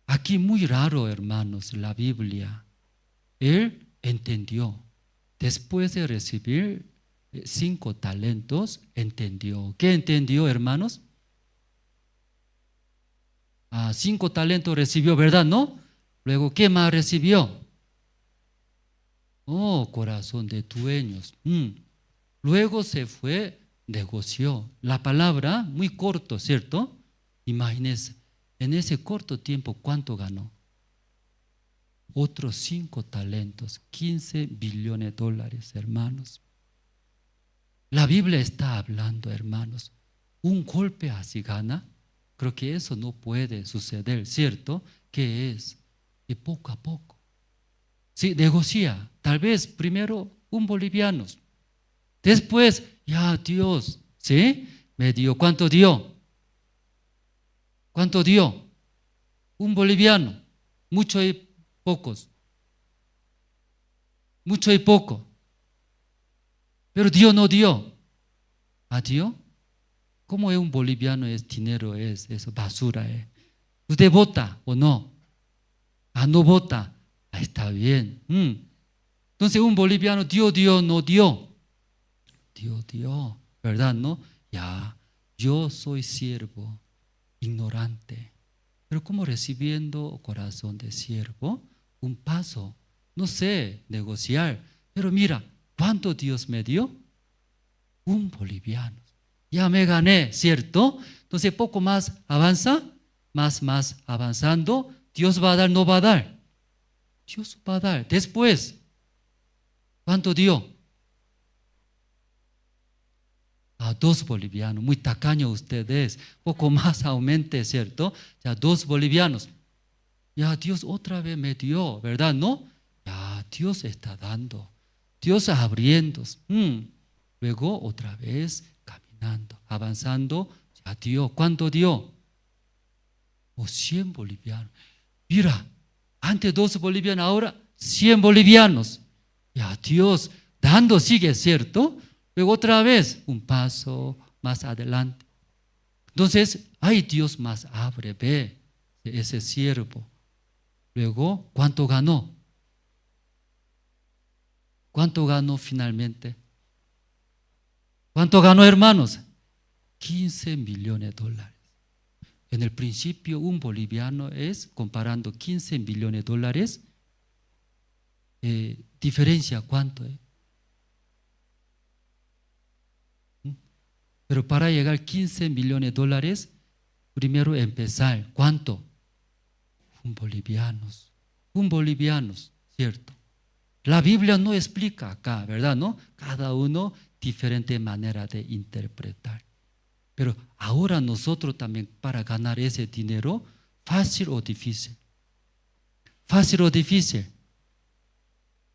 Aquí muy raro, hermanos, la Biblia. Él entendió. Después de recibir 5 talentos, entendió. ¿Qué entendió, hermanos? 5 talentos recibió, ¿verdad? ¿No? Luego, ¿qué más recibió? Corazón de dueños. Luego se fue, negoció. La palabra, muy corto, ¿cierto? Imagínense, en ese corto tiempo, ¿cuánto ganó? Otros 5 talentos, 15 billones de dólares, hermanos. La Biblia está hablando, hermanos, un golpe así gana. Creo que eso no puede suceder, ¿cierto? ¿Qué es? Y poco a poco. Sí, negocia. Tal vez primero un boliviano. Después, ya Dios, ¿sí? Me dio. ¿Cuánto dio? ¿Cuánto dio? Un boliviano. Mucho y pocos. Mucho y poco. Pero Dios no dio. ¿Dio? ¿Cómo es un boliviano? Es dinero, es eso, basura. ¿Usted vota o no? No vota. Está bien. Entonces un boliviano dio, no dio. Dio, ¿verdad? ¿No? Ya, yo soy siervo, ignorante. Pero como recibiendo corazón de siervo, un paso, no sé, negociar. Pero mira, ¿cuánto Dios me dio? Un boliviano. Ya me gané, ¿cierto? Entonces poco más avanza, más avanzando, Dios va a dar, no va a dar. Dios va a dar. Después, ¿cuánto dio? 2 bolivianos. Muy tacaño ustedes. Poco más aumente, ¿cierto? Ya 2 bolivianos. Ya Dios otra vez me dio, ¿verdad? ¿No? Ya Dios está dando. Dios abriendo. Luego otra vez caminando, avanzando. Ya dio. ¿Cuánto dio? 100 bolivianos. Mira. Antes 2 bolivianos, ahora 100 bolivianos. Ya Dios dando sigue, ¿cierto? Luego otra vez un paso más adelante. Entonces, Dios más abre, ve ese siervo. Luego, ¿cuánto ganó? ¿Cuánto ganó finalmente? ¿Cuánto ganó, hermanos? 15 millones de dólares. En el principio, un boliviano es, comparando 15 billones de dólares, diferencia, ¿cuánto es? Pero para llegar a 15 millones de dólares, primero empezar, ¿cuánto? Un boliviano, ¿cierto? La Biblia no explica acá, ¿verdad? ¿No? Cada uno diferente manera de interpretar. Pero ahora nosotros también para ganar ese dinero, fácil o difícil. Fácil o difícil.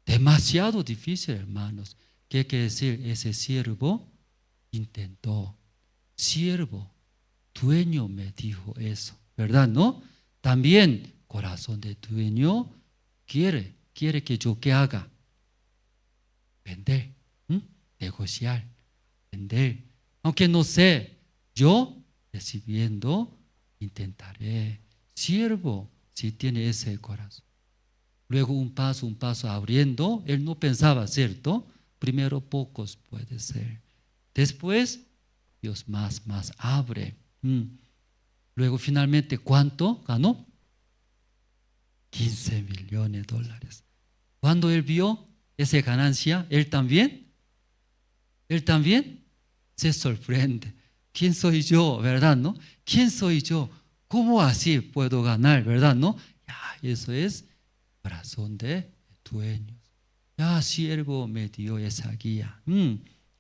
Demasiado difícil, hermanos. ¿Qué quiere decir? Ese siervo intentó. Siervo, dueño me dijo eso, ¿verdad? ¿No? También corazón de dueño quiere que yo ¿qué haga? Vender, negociar, vender. Aunque no sé. Yo, recibiendo, intentaré. Siervo, si tiene ese corazón. luego un paso abriendo. Él no pensaba, ¿cierto? Primero pocos puede ser. Después, Dios más abre. Luego finalmente, ¿cuánto ganó? 15 millones de dólares. Cuando él vio esa ganancia, él también se sorprende. ¿Quién soy yo, verdad, no? ¿Quién soy yo? ¿Cómo así puedo ganar, verdad, no? Ya, eso es corazón de dueños. Ya, siervo me dio esa guía.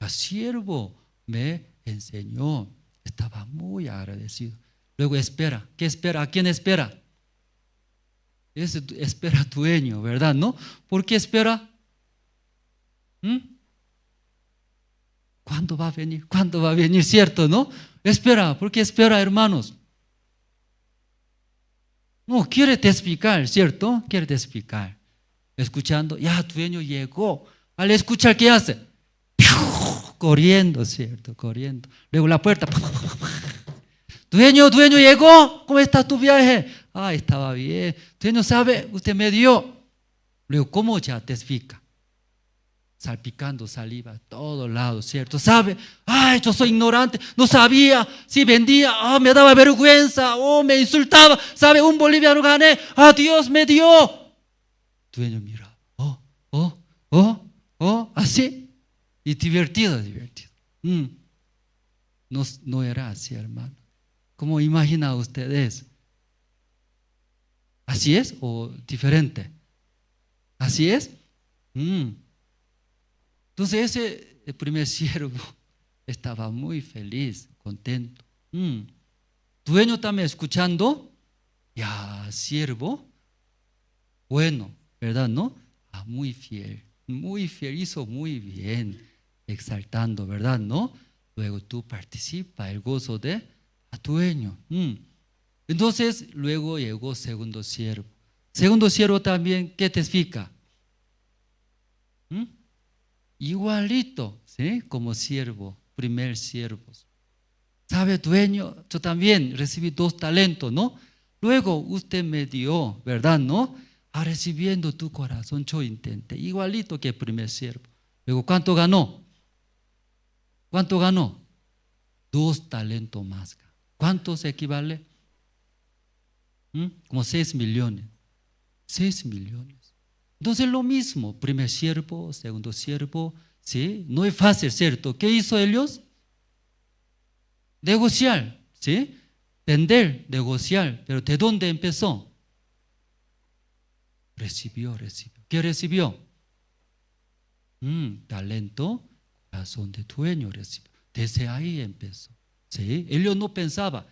Ya, siervo me enseñó. Estaba muy agradecido. Luego espera. ¿Qué espera? ¿A quién espera? Espera dueño, ¿verdad, no? ¿Por qué espera? ¿Cuándo va a venir? ¿Cuándo va a venir? ¿Cierto, no? Espera, ¿por qué espera, hermanos? No, quiere testificar, ¿cierto? Quiere testificar. Escuchando, ya dueño llegó. Al escuchar, ¿qué hace? Corriendo, ¿cierto? Corriendo. Luego la puerta. Dueño llegó. ¿Cómo está tu viaje? Ah, estaba bien. Dueño, ¿sabe? Usted me dio. Luego, ¿cómo ya testifica? Salpicando saliva a todos lados, ¿cierto? ¿Sabe? Ay, yo soy ignorante, no sabía, si vendía, me daba vergüenza, me insultaba, ¿sabe? Un boliviano gané, Dios me dio. Dueño mira, así, y divertido. No era así, hermano. ¿Cómo imaginan ustedes? ¿Así es o diferente? ¿Así es? Entonces el primer siervo estaba muy feliz, contento. Dueño también escuchando, ya siervo, bueno, ¿verdad, no? Muy fiel, hizo muy bien, exaltando, ¿verdad, no? Luego tú participa el gozo de a dueño. Entonces luego llegó segundo siervo. Segundo siervo también, ¿qué testifica? Igualito, ¿sí? Como siervo, primer siervo. ¿Sabe, dueño? Yo también recibí 2 talentos, ¿no? Luego usted me dio, ¿verdad, no? Recibiendo tu corazón, yo intenté, igualito que el primer siervo. Luego, ¿cuánto ganó? ¿Cuánto ganó? 2 talentos más. ¿Cuánto se equivale? Como 6 millones. 6 millones. Entonces lo mismo, primer siervo, segundo siervo, ¿sí? No es fácil, ¿cierto? ¿Qué hizo ellos? Negociar, ¿sí? Vender, negociar, pero ¿de dónde empezó? Recibió. ¿Qué recibió? Talento, corazón de dueño recibió. Desde ahí empezó, ¿sí? Ellos no pensaban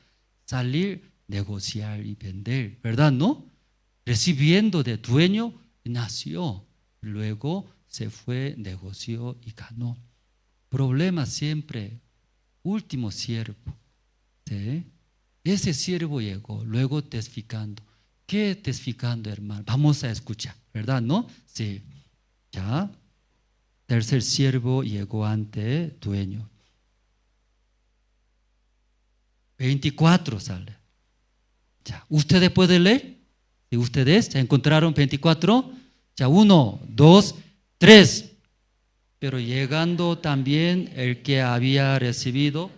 salir, negociar y vender, ¿verdad, no? Recibiendo de dueño, nació, luego se fue, negoció y ganó. Problema siempre, último siervo, ¿sí? Ese siervo llegó, luego testificando. ¿Qué testificando, hermano? Vamos a escuchar, ¿verdad, no? Sí, ya. Tercer siervo llegó ante dueño. 24 sale. Ya, ¿ustedes pueden leer? Si ustedes ya encontraron 24, ya 1, 2, 3. Pero llegando también el que había recibido.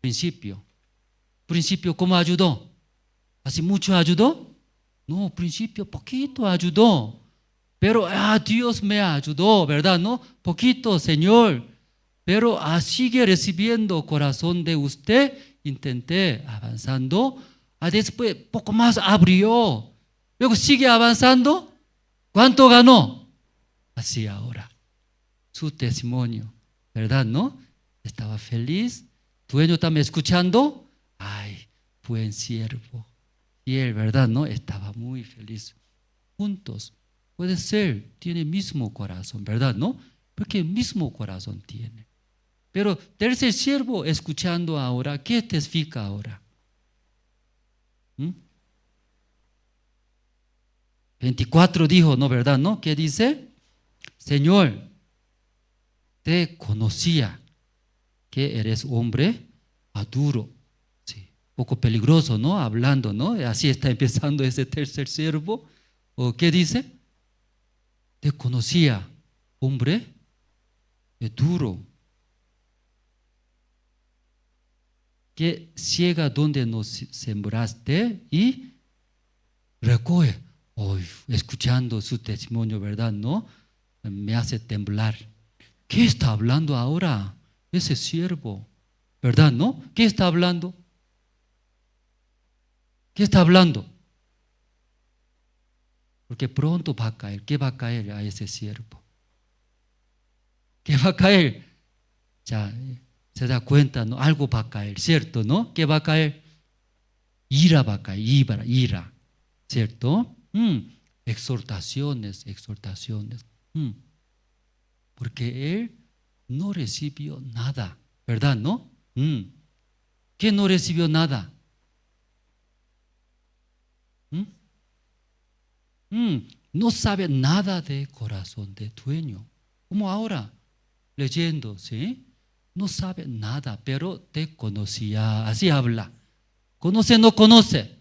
Principio, ¿cómo ayudó? ¿Así mucho ayudó? No, principio poquito ayudó. Pero Dios me ayudó, ¿verdad? ¿No? Poquito, Señor. Pero sigue recibiendo corazón de usted. Intenté avanzando. Después poco más abrió. Luego sigue avanzando. ¿Cuánto ganó? Así ahora. Su testimonio, ¿verdad? ¿No? Estaba feliz. Dueño también escuchando. Ay, buen siervo. Y él, ¿verdad? ¿No? Estaba muy feliz. Juntos. Puede ser, tiene mismo corazón, ¿verdad? ¿No? Porque el mismo corazón tiene. Pero tercer siervo escuchando ahora, ¿qué testifica ahora? 24 dijo, ¿no? ¿Verdad? ¿No? ¿Qué dice? Señor, te conocía que eres hombre maduro. Sí, poco peligroso, ¿no? Hablando, ¿no? Así está empezando ese tercer siervo. ¿O qué dice? Te conocía, hombre duro, que ciega donde nos sembraste y recoge. Hoy, escuchando su testimonio, ¿verdad? ¿No? Me hace temblar. ¿Qué está hablando ahora ese siervo? ¿Verdad? ¿No? ¿Qué está hablando? ¿Qué está hablando? Porque pronto va a caer. ¿Qué va a caer a ese siervo? ¿Qué va a caer? Ya se da cuenta, ¿no? Algo va a caer, ¿cierto? ¿No? ¿Qué va a caer? Ira va a caer, ira, ¿cierto? Exhortaciones. Porque él no recibió nada, ¿verdad? ¿No? ¿Qué no recibió nada? No sabe nada de corazón de dueño. Como ahora, leyendo, ¿sí? No sabe nada, pero te conocía. Así habla. ¿Conoce, no conoce?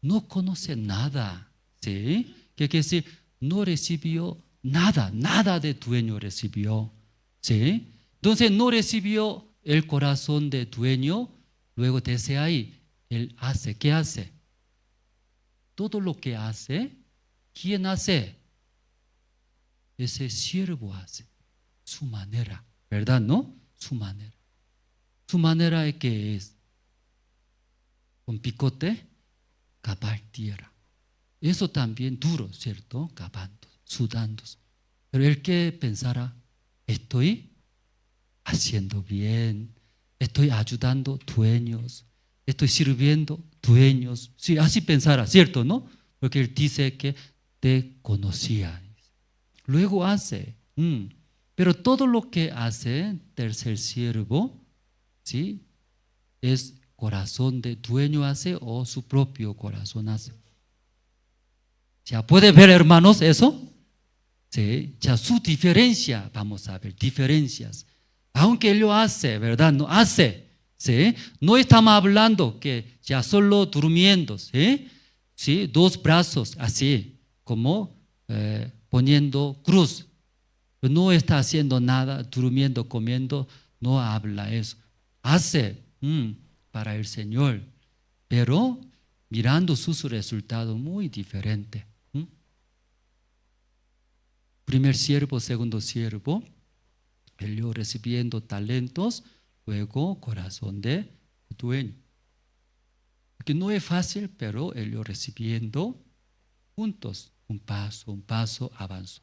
No conoce nada, ¿sí? ¿Qué quiere decir? No recibió nada, nada de dueño recibió, ¿sí? Entonces no recibió el corazón de dueño, luego desde ahí, él hace, ¿qué hace? Todo lo que hace, ¿quién hace? Ese siervo hace, su manera, ¿verdad? ¿No? Su manera. Su manera es que es con picote, cavar tierra. Eso también duro, ¿cierto? Cavando, sudando. Pero el que pensara, estoy haciendo bien, estoy ayudando dueños, estoy sirviendo dueños. Sí, así pensara, ¿cierto? ¿No? Porque él dice que te conocía. Luego hace. Pero todo lo que hace tercer siervo, ¿sí? Es corazón de dueño hace o su propio corazón hace. ¿Ya puede ver, hermanos, eso? ¿Sí? Ya su diferencia, vamos a ver, diferencias. Aunque él lo hace, ¿verdad? No hace, ¿sí? No estamos hablando que ya solo durmiendo, ¿sí? ¿Sí? Dos brazos así, como poniendo cruz. No está haciendo nada, durmiendo, comiendo, no habla eso. Hace para el Señor, pero mirando sus resultados muy diferentes. Primer siervo, segundo siervo, él recibiendo talentos, luego corazón de dueño. Que no es fácil, pero él recibiendo juntos, un paso avanzó.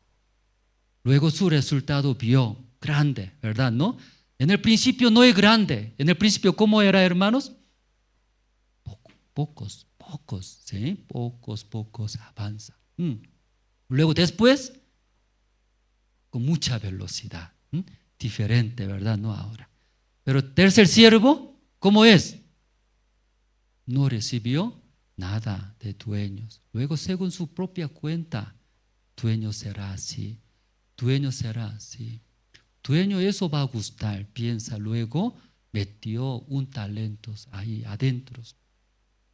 Luego su resultado vio grande, ¿verdad? ¿No? En el principio no es grande. En el principio, ¿cómo era, hermanos? Pocos, ¿sí? Pocos avanza. Luego después, con mucha velocidad. Diferente, ¿verdad? No ahora. Pero tercer siervo, ¿cómo es? No recibió nada de dueños. Luego, según su propia cuenta, dueño será así. Dueño será así. Dueño, eso va a gustar, piensa. Luego metió un talento ahí adentro.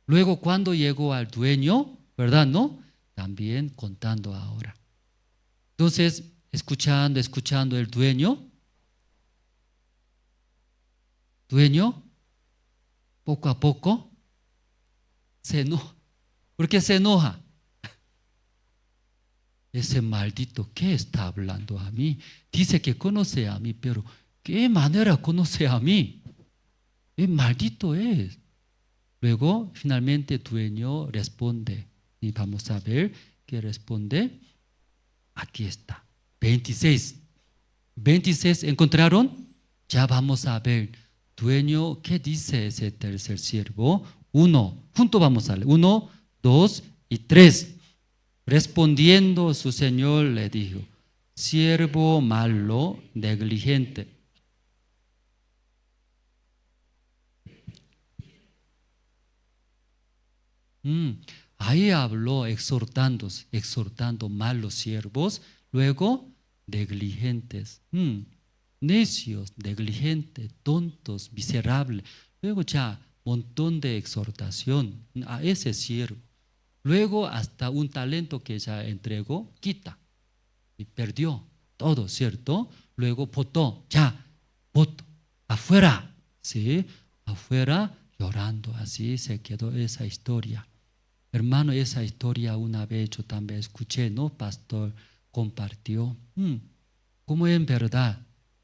Luego cuando llegó al dueño, ¿verdad? ¿No? También contando ahora. Entonces, escuchando el dueño, poco a poco, se enoja. ¿Por qué se enoja? Ese maldito, ¿qué está hablando a mí? Dice que conoce a mí, pero ¿qué manera conoce a mí? ¿Qué maldito es? Luego, finalmente, el dueño responde. Y vamos a ver qué responde. Aquí está. 26. 26, ¿encontraron? Ya vamos a ver. Dueño, ¿qué dice ese tercer siervo? 1. Juntos vamos a leer. 1, 2 y 3. Respondiendo su señor le dijo: siervo malo, negligente. Ahí habló exhortando malos siervos, luego negligentes. necios, negligentes, tontos, miserables. Luego ya montón de exhortación a ese siervo. Luego hasta un talento que ya entregó, quita y perdió todo, ¿cierto? Luego votó, ya, voto, afuera, ¿sí? Afuera llorando, así se quedó esa historia. Hermano, esa historia una vez yo también escuché, ¿no? Pastor compartió, como en verdad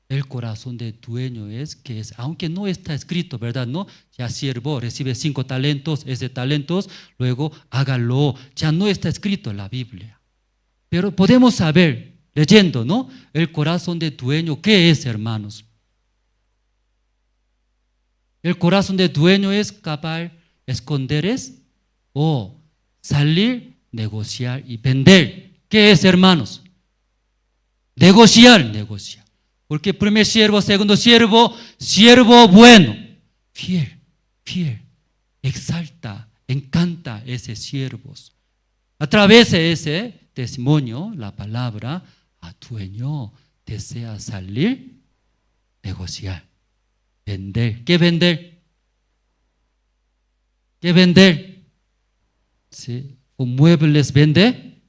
el corazón del dueño es que es, aunque no está escrito, ¿verdad? No, ya siervo recibe 5 talentos, ese talentos, luego hágalo, ya no está escrito en la Biblia. Pero podemos saber, leyendo, ¿no? El corazón del dueño, ¿qué es, hermanos? El corazón del dueño es capaz esconder o salir, negociar y vender. ¿Qué es, hermanos? Negociar. Porque primer siervo, segundo siervo, siervo bueno, fiel, exalta, encanta ese siervos. A través de ese testimonio, la palabra, a dueño desea salir, negociar, vender. ¿Qué vender? ¿Qué vender? ¿Sí? ¿O muebles vende?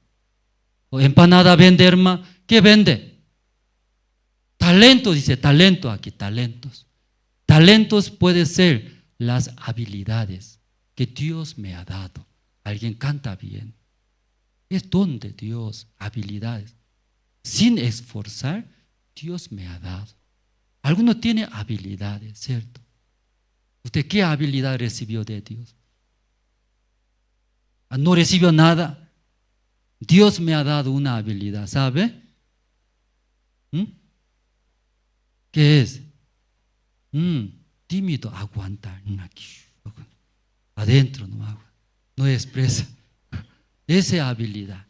¿O empanada vende, hermano? ¿Qué vende? Talento, dice talento aquí, talentos. Talentos puede ser las habilidades que Dios me ha dado. Alguien canta bien. Es don de Dios, habilidades. Sin esforzar, Dios me ha dado. Alguno tiene habilidades, ¿cierto? ¿Usted qué habilidad recibió de Dios? No recibió nada. Dios me ha dado una habilidad, ¿sabe? ¿Qué es? Tímido, aguantar. Adentro no expresa. Esa habilidad.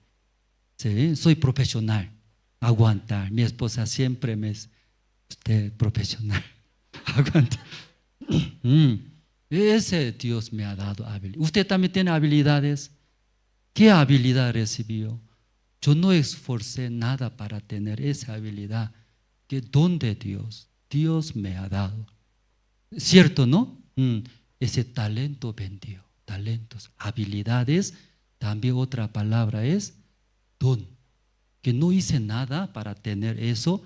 ¿Sí? Soy profesional. Aguantar. Mi esposa siempre me dice, usted profesional. Aguanta. Ese Dios me ha dado habilidad. ¿Usted también tiene habilidades? ¿Qué habilidad recibió? Yo no esforcé nada para tener esa habilidad. ¿Qué don de Dios? Dios me ha dado. ¿Cierto, no? Ese talento vendió. Talentos, habilidades. También otra palabra es don. Que no hice nada para tener eso.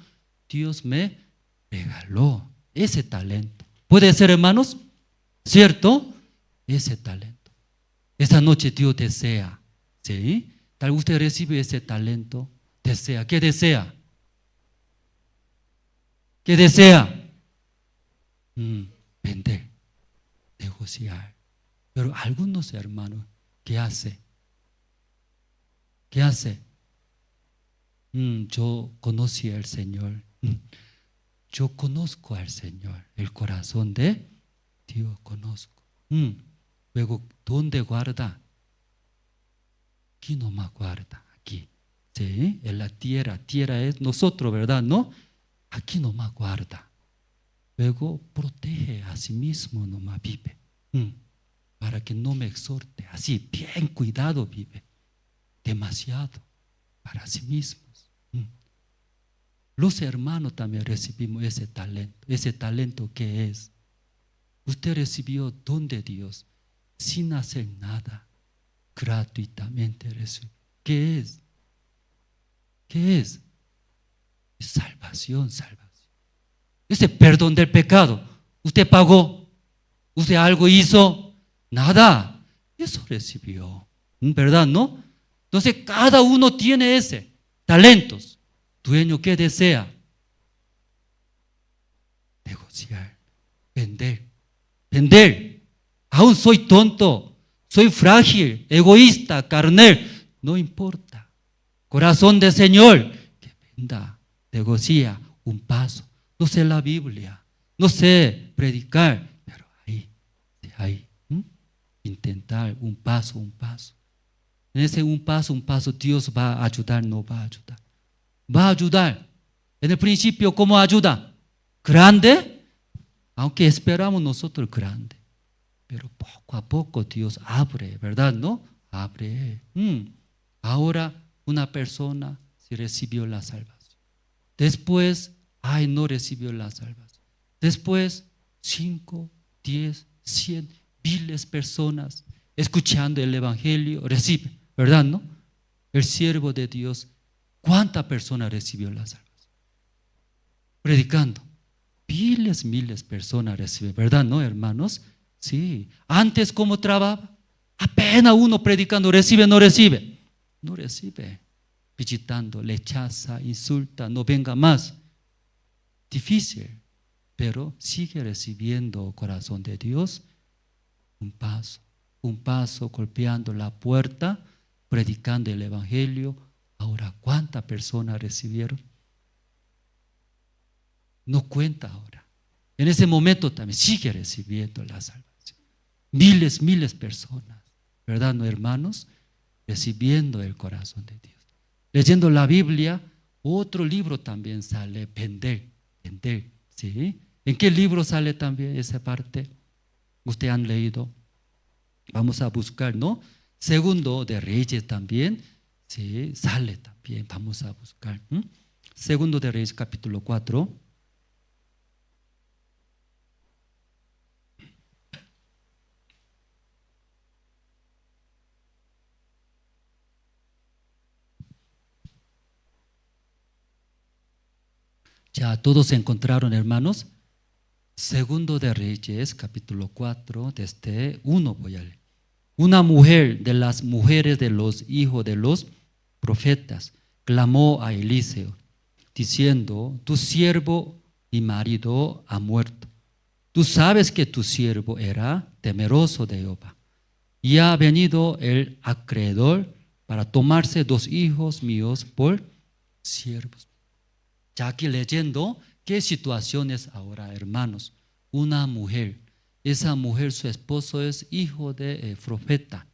Dios me regaló ese talento. ¿Puede ser, hermanos? ¿Cierto? Ese talento. Esta noche Dios desea, ¿sí? Tal vez usted recibe ese talento, desea. ¿Qué desea? ¿Qué desea? Vender, negociar. Pero algunos hermanos, ¿qué hace? ¿Qué hace? Yo conocí al Señor. Yo conozco al Señor. El corazón de Dios conozco. Luego, ¿dónde guarda? Aquí nomás guarda, aquí. ¿Sí? En la tierra. Tierra es nosotros, ¿verdad? ¿No? Aquí nomás guarda. Luego protege a sí mismo, nomás vive. Para que no me exhorte. Así, bien cuidado vive. Demasiado para sí mismos. Los hermanos también recibimos ese talento. Ese talento que es. Usted recibió don de Dios sin hacer nada. Gratuitamente recibió. ¿Qué es? ¿Qué es? Es salvación. Ese perdón del pecado. Usted pagó. Usted algo hizo. Nada. Eso recibió. ¿Verdad, no? Entonces cada uno tiene ese talentos. Dueño, ¿qué desea? Negociar. Vender. Aún soy tonto. Soy frágil, egoísta, carnal. No importa. Corazón del Señor. Que venda. Negocia un paso. No sé la Biblia. No sé predicar. Pero ahí. Intentar un paso. En ese un paso, Dios va a ayudar, no va a ayudar. Va a ayudar. En el principio, ¿cómo ayuda? Grande, aunque esperamos nosotros grande. Pero poco a poco Dios abre, ¿verdad? ¿No? Abre. Ahora una persona se recibió la salvación. Después ay, no recibió la salvación. Después, 5, 10, 100, miles de personas escuchando el Evangelio, recibe, ¿verdad, no? El siervo de Dios, ¿cuántas personas recibió la salvación? Predicando, miles de personas reciben, ¿verdad, no, hermanos? Sí. Antes, ¿cómo trabajaba? Apenas uno predicando, ¿recibe, no recibe? No recibe. Visitando, rechaza, insulta, no venga más. Difícil, pero sigue recibiendo corazón de Dios. Un paso, golpeando la puerta, predicando el Evangelio. Ahora, ¿cuántas personas recibieron? No cuenta ahora. En ese momento también sigue recibiendo la salvación. Miles de personas, ¿verdad, no, hermanos? Recibiendo el corazón de Dios. Leyendo la Biblia, otro libro también sale, vender, ¿sí? ¿En qué libro sale también esa parte? Ustedes han leído. Vamos a buscar, ¿no? Segundo de Reyes también, sí, sale también. Vamos a buscar. Segundo de Reyes, capítulo 4. Ya todos se encontraron, hermanos. Segundo de Reyes, capítulo 4, desde 1 voy a leer. Una mujer de las mujeres de los hijos de los profetas clamó a Eliseo, diciendo: tu siervo, mi marido, ha muerto. Tú sabes que tu siervo era temeroso de Jehová, y ha venido el acreedor para tomarse 2 hijos míos por siervos. Ya aquí leyendo, ¿qué situaciones ahora, hermanos? Una mujer, esa mujer, su esposo es hijo de profeta.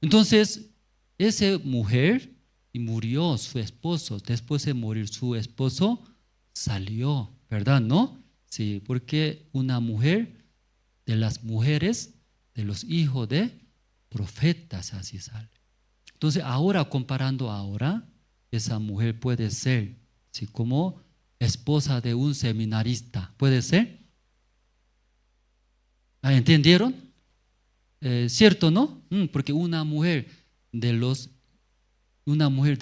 Entonces, esa mujer, y murió su esposo, después de morir su esposo, salió, ¿verdad, no? Sí, porque una mujer de las mujeres, de los hijos de profetas, así sale. Entonces, ahora, comparando ahora, esa mujer puede ser, ¿sí?, como esposa de un seminarista, ¿puede ser? ¿Entendieron? ¿Cierto, no? Porque una mujer de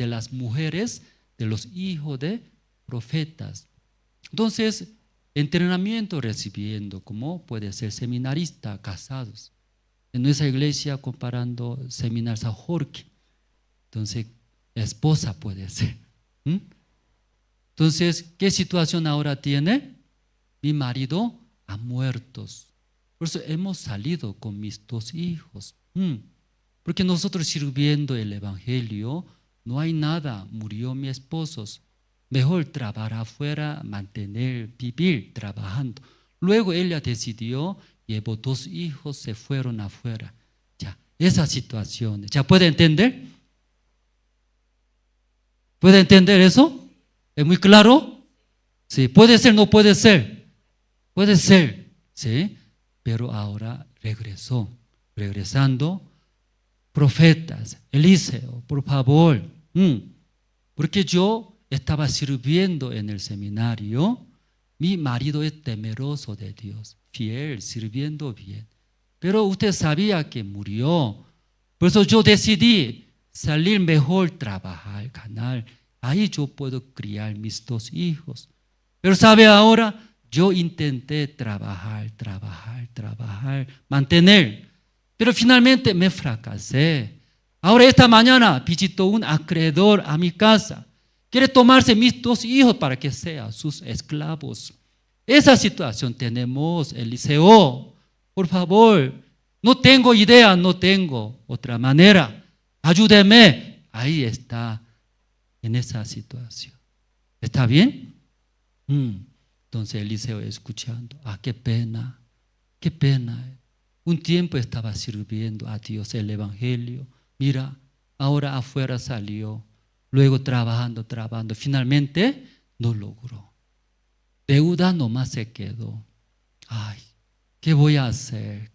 las mujeres de los hijos de profetas. Entonces, entrenamiento recibiendo, como puede ser seminarista, casados. En nuestra iglesia, comparando Seminar San Jorge, entonces, esposa puede ser. Entonces, ¿qué situación ahora tiene? Mi marido ha muerto. Por eso hemos salido con mis 2 hijos. Porque nosotros sirviendo el Evangelio, no hay nada, murió mi esposo. Mejor trabajar afuera, mantener, vivir trabajando. Luego ella decidió, llevó 2 hijos, se fueron afuera. Ya, esa situación, ¿ya puede entender? ¿Puede entender eso? ¿Es muy claro? Sí, puede ser, no puede ser. Puede ser, ¿sí? Pero ahora regresando, profetas, Eliseo, por favor, porque yo estaba sirviendo en el seminario, mi marido es temeroso de Dios, fiel, sirviendo bien, pero usted sabía que murió, por eso yo decidí salir mejor, trabajar, ganar, ahí yo puedo criar mis 2 hijos, pero sabe ahora, yo intenté trabajar, mantener, pero finalmente me fracasé. Ahora esta mañana visitó un acreedor a mi casa. Quiere tomarse mis 2 hijos para que sean sus esclavos. Esa situación tenemos, Eliseo. Por favor, no tengo idea, no tengo otra manera. Ayúdeme. Ahí está, en esa situación. ¿Está bien? Entonces Eliseo escuchando, qué pena, qué pena. Un tiempo estaba sirviendo a Dios el Evangelio. Mira, ahora afuera salió, luego trabajando, finalmente no logró. Deuda nomás se quedó. Ay, ¿qué voy a hacer?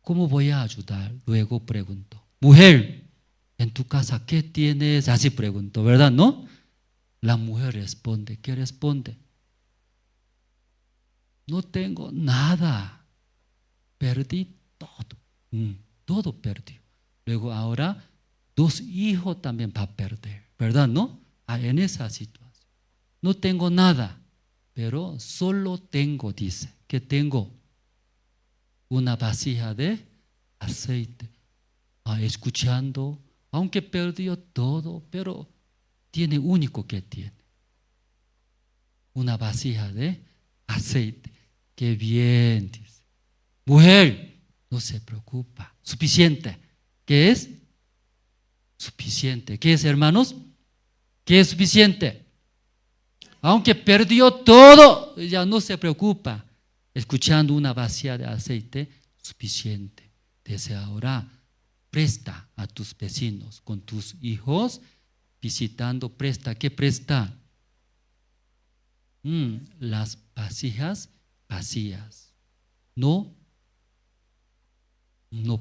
¿Cómo voy a ayudar? Luego preguntó, mujer, en tu casa, ¿qué tienes? Así preguntó, ¿verdad? ¿No? La mujer responde, ¿qué responde? No tengo nada, perdí todo, todo perdió. Luego ahora 2 hijos también va a perder, ¿verdad? ¿No? En esa situación. No tengo nada, pero solo tengo, dice, que tengo una vasija de aceite. Escuchando, aunque perdió todo, pero tiene único que tiene. Una vasija de aceite. Qué bien, dice. Mujer, no se preocupa. Suficiente. ¿Qué es? Suficiente. ¿Qué es, hermanos? ¿Qué es suficiente? Aunque perdió todo, ya no se preocupa. Escuchando una vasija de aceite, suficiente. Desde ahora, presta a tus vecinos, con tus hijos, visitando, presta. ¿Qué presta? Las vasijas vacías. No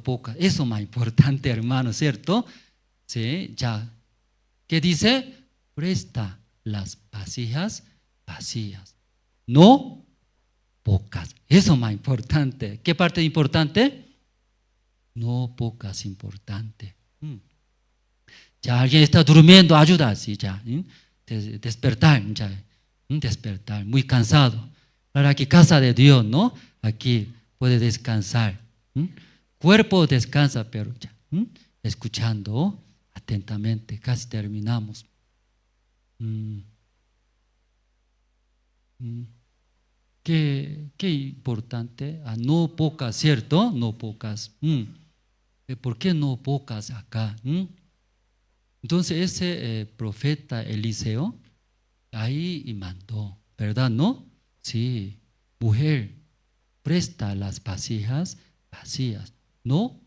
pocas. Eso es más importante, hermano, ¿cierto? Sí, ya. ¿Qué dice? Presta las vasijas vacías. No pocas. Eso es más importante. ¿Qué parte es importante? No pocas, importante. Ya alguien está durmiendo, ayuda así ya. Despertar, ya. Despertar, muy cansado. Claro, aquí casa de Dios, ¿no? Aquí puede descansar. Cuerpo descansa, pero ya. Escuchando atentamente, casi terminamos. Qué importante. No pocas, ¿cierto? No pocas. ¿Por qué no pocas acá? Entonces ese profeta Eliseo ahí y mandó, ¿verdad? ¿No? Sí, mujer, presta las vasijas vacías, no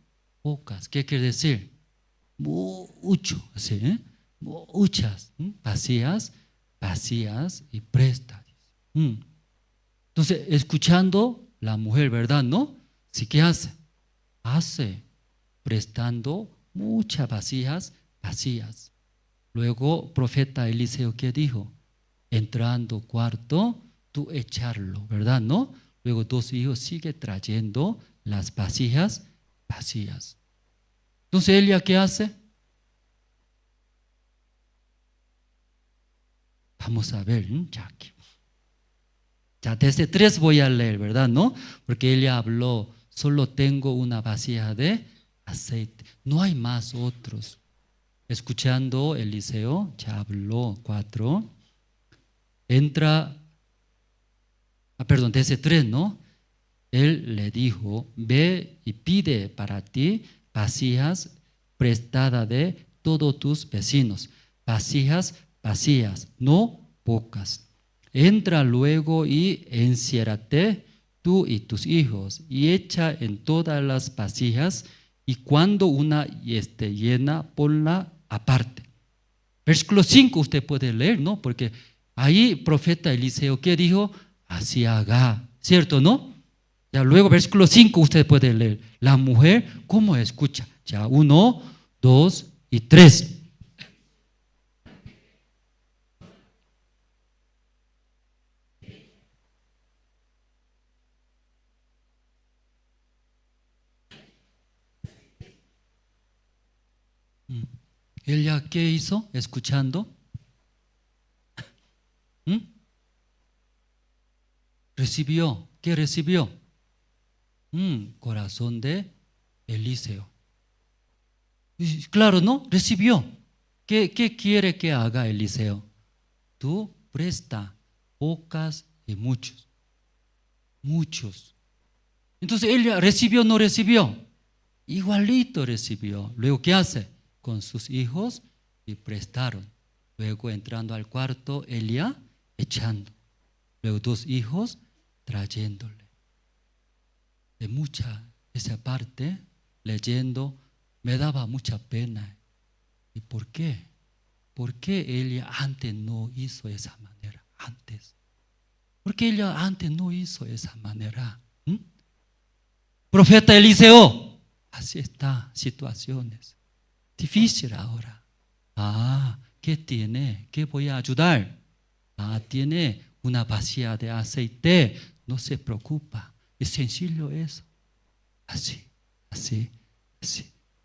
pocas. ¿Qué quiere decir? Mucho, ¿sí? Muchas vasijas vacías y presta. Entonces, escuchando la mujer, ¿verdad? ¿No? ¿Sí qué hace? Hace, prestando muchas vasijas vacías. Luego, profeta Eliseo, ¿qué dijo? Entrando cuarto, tú echarlo, ¿verdad? ¿No? Luego 2 hijos sigue trayendo las vasijas vacías. Entonces, ella, ¿qué hace? Vamos a ver, ya aquí. Ya desde 3 voy a leer, ¿verdad? ¿No? Porque ella habló, solo tengo una vasija de aceite. No hay más otros. Escuchando Eliseo, ya habló 4. Entra, desde 3, ¿no? Él le dijo, ve y pide para ti vasijas prestadas de todos tus vecinos. Vasijas vacías, no pocas. Entra luego y enciérrate tú y tus hijos y echa en todas las vasijas, y cuando una esté llena, ponla aparte. Versículo 5 usted puede leer, ¿no? Porque ahí profeta Eliseo, ¿qué dijo? Así haga, ¿cierto, no? Ya luego versículo 5 usted puede leer. La mujer, ¿cómo escucha? Ya 1, 2 y 3. ¿Ella qué hizo? Escuchando. Recibió. ¿Qué recibió? Corazón de Eliseo. Y claro, ¿no? Recibió. ¿Qué quiere que haga Eliseo? Tú presta pocas y muchos. Muchos. Entonces ella recibió o no recibió. Igualito recibió. Luego, ¿qué hace? Con sus hijos y prestaron. Luego entrando al cuarto, Elia echando. Luego 2 hijos trayéndole. De esa parte, leyendo, me daba mucha pena. ¿Y por qué? ¿Por qué ella antes no hizo esa manera? Antes. ¿Por qué ella antes no hizo esa manera? Profeta Eliseo, así está, situaciones. Difícil ahora. ¿qué tiene? ¿Qué voy a ayudar? Tiene una vasija de aceite, no se preocupa. Es sencillo eso. Así.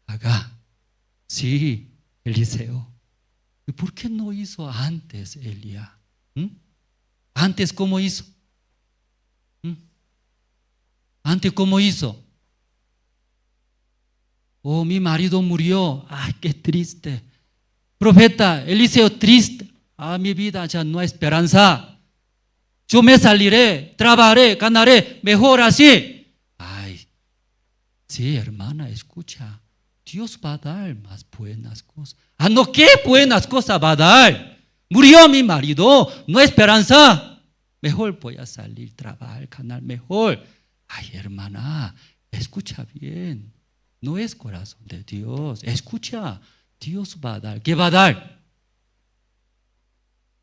Haga. Sí, Eliseo. ¿Y por qué no hizo antes Elías? ¿Antes cómo hizo? ¿Antes cómo hizo? Oh, mi marido murió. Ay, qué triste. Profeta, Eliseo, triste. Mi vida ya no hay esperanza. Yo me saliré, trabajaré, ganaré, mejor así. Ay, sí, hermana, escucha. Dios va a dar más buenas cosas. No, ¿qué buenas cosas va a dar? Murió mi marido, no hay esperanza. Mejor voy a salir, trabajar, ganar mejor. Ay, hermana, escucha bien. No es corazón de Dios. Escucha, Dios va a dar. ¿Qué va a dar?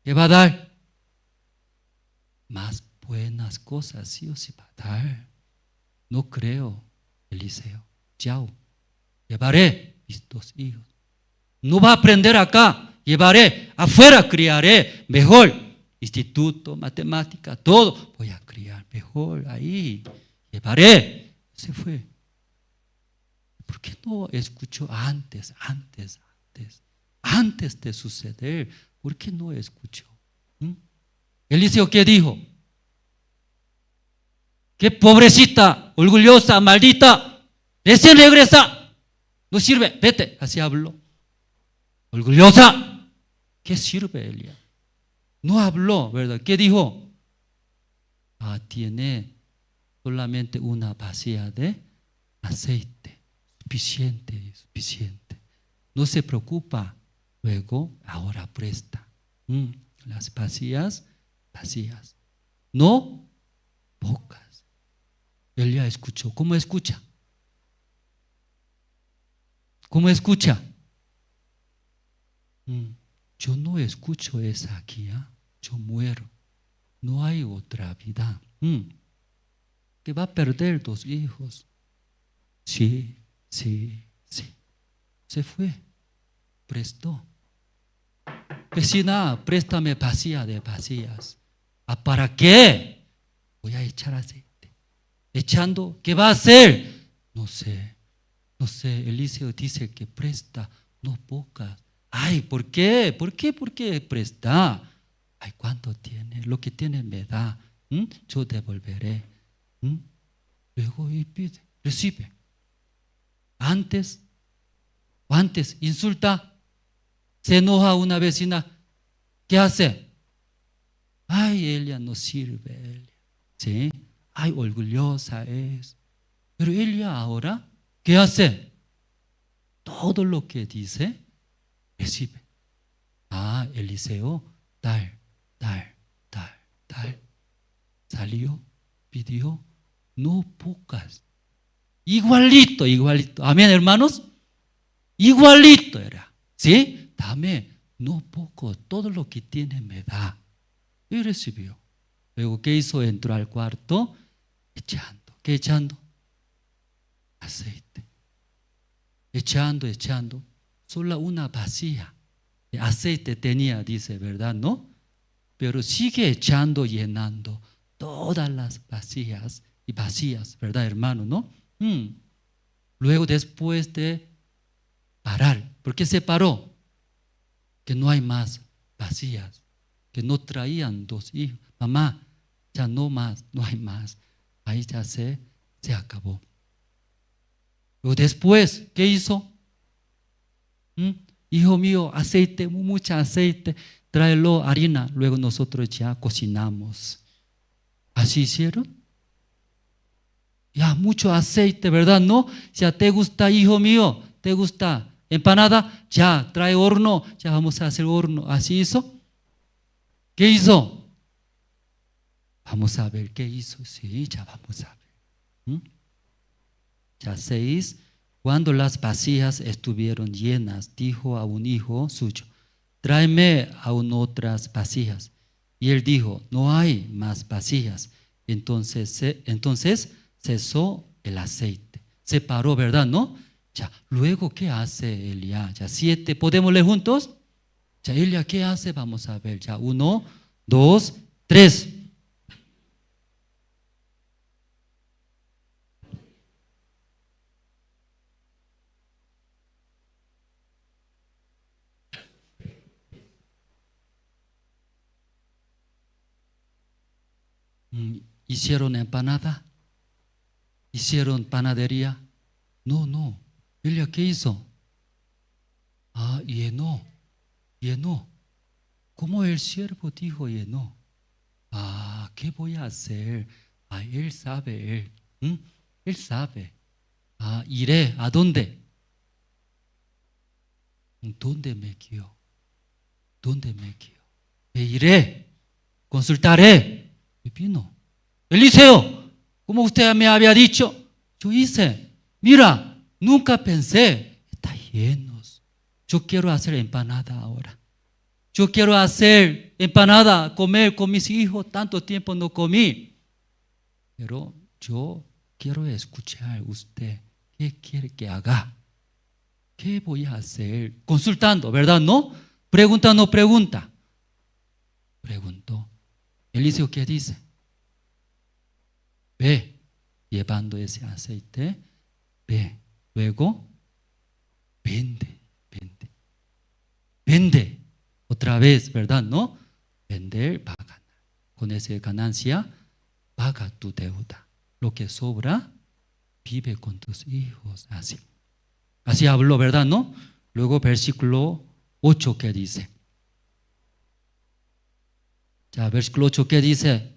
¿Qué va a dar? Más buenas cosas, sí o sí va a dar. No creo, Eliseo. Chao. Llevaré mis 2 hijos. No va a aprender acá. Llevaré afuera, criaré mejor. Instituto, matemática, todo. Voy a criar mejor ahí. Llevaré. Se fue. ¿Por qué no escuchó antes de suceder? ¿Por qué no escuchó? Eliseo, ¿qué dijo? ¡Qué pobrecita, orgullosa, maldita! Recién regresa. No sirve, vete. Así habló. Orgullosa. ¿Qué sirve, Elías? No habló, ¿verdad? ¿Qué dijo? Tiene solamente una vasija de aceite. Suficiente. No se preocupa. Luego, ahora presta. Las vacías. No pocas. Elías escuchó. ¿Cómo escucha? Yo no escucho esa aquí. Yo muero. No hay otra vida. Que va a perder 2 hijos. Sí. Se fue. Prestó. Vecina, préstame vasija de vacías. ¿Para qué? Voy a echar aceite. Echando, ¿qué va a hacer? No sé. Eliseo dice que presta, no pocas. Ay, ¿por qué? ¿Por qué presta? Ay, ¿cuánto tiene? Lo que tiene me da. Yo devolveré. Luego y pide, recibe. Antes insulta, se enoja una vecina. ¿Qué hace? Ay, ella no sirve. ¿Sí? Ay, orgullosa es. Pero ella ahora, ¿qué hace? Todo lo que dice, recibe. Eliseo, dar. Salió, pidió, no pocas. Igualito. Amén, hermanos. Igualito era. ¿Sí? Dame, no poco, todo lo que tiene me da. Y recibió. Luego, ¿qué hizo? Entró al cuarto echando. ¿Qué echando? Aceite. Echando. Solo una vasija de aceite tenía, dice, ¿verdad? ¿No? Pero sigue echando, llenando todas las vasijas y vacías, ¿verdad, hermano? ¿No? Luego, después de parar, ¿por qué se paró? Que no hay más vacías, que no traían 2 hijos. Mamá, ya no hay más. Ahí ya se acabó. Luego después, ¿qué hizo? Hijo mío, aceite, mucho aceite, tráelo harina. Luego nosotros ya cocinamos. ¿Así hicieron? Ya mucho aceite, ¿verdad? ¿No? Ya te gusta, hijo mío, te gusta empanada, ya trae horno, ya vamos a hacer horno. ¿Así hizo? ¿Qué hizo? Vamos a ver qué hizo. Sí, ya vamos a ver. Ya 6. Cuando las vasijas estuvieron llenas, dijo a un hijo suyo, tráeme aún otras vasijas. Y él dijo, no hay más vasijas. Entonces cesó el aceite. Se paró, ¿verdad? ¿No? Ya. Luego, ¿qué hace Elías? Ya 7. ¿Podemos leer juntos? Ya, Elia, ¿qué hace? Vamos a ver. Ya, 1, 2, 3. ¿Hicieron empanada? ¿Hicieron panadería? No, no. Elia, ¿qué hizo? Llenó. Como el siervo dijo, llenó. ¿Qué voy a hacer? Él sabe, él sabe. Iré. ¿A dónde? ¿Dónde me guió? Me iré. Consultaré. Y vino. Eliseo, como usted me había dicho, yo hice. Mira, nunca pensé. Está llenos. Yo quiero hacer empanada ahora. Yo quiero hacer empanada, comer con mis hijos. Tanto tiempo no comí. Pero yo quiero escuchar usted. ¿Qué quiere que haga? ¿Qué voy a hacer? Consultando, ¿verdad? ¿No? Pregunta, no pregunta. Preguntó. Eliseo, ¿qué dice? Ve, llevando ese aceite. Ve. Luego, vende. Otra vez, ¿verdad? ¿No? Vender, va a ganar. Con esa ganancia, paga tu deuda. Lo que sobra, vive con tus hijos. Así habló, ¿verdad? ¿No? Luego, versículo 8, ¿qué dice? Ya, versículo 8, ¿qué dice?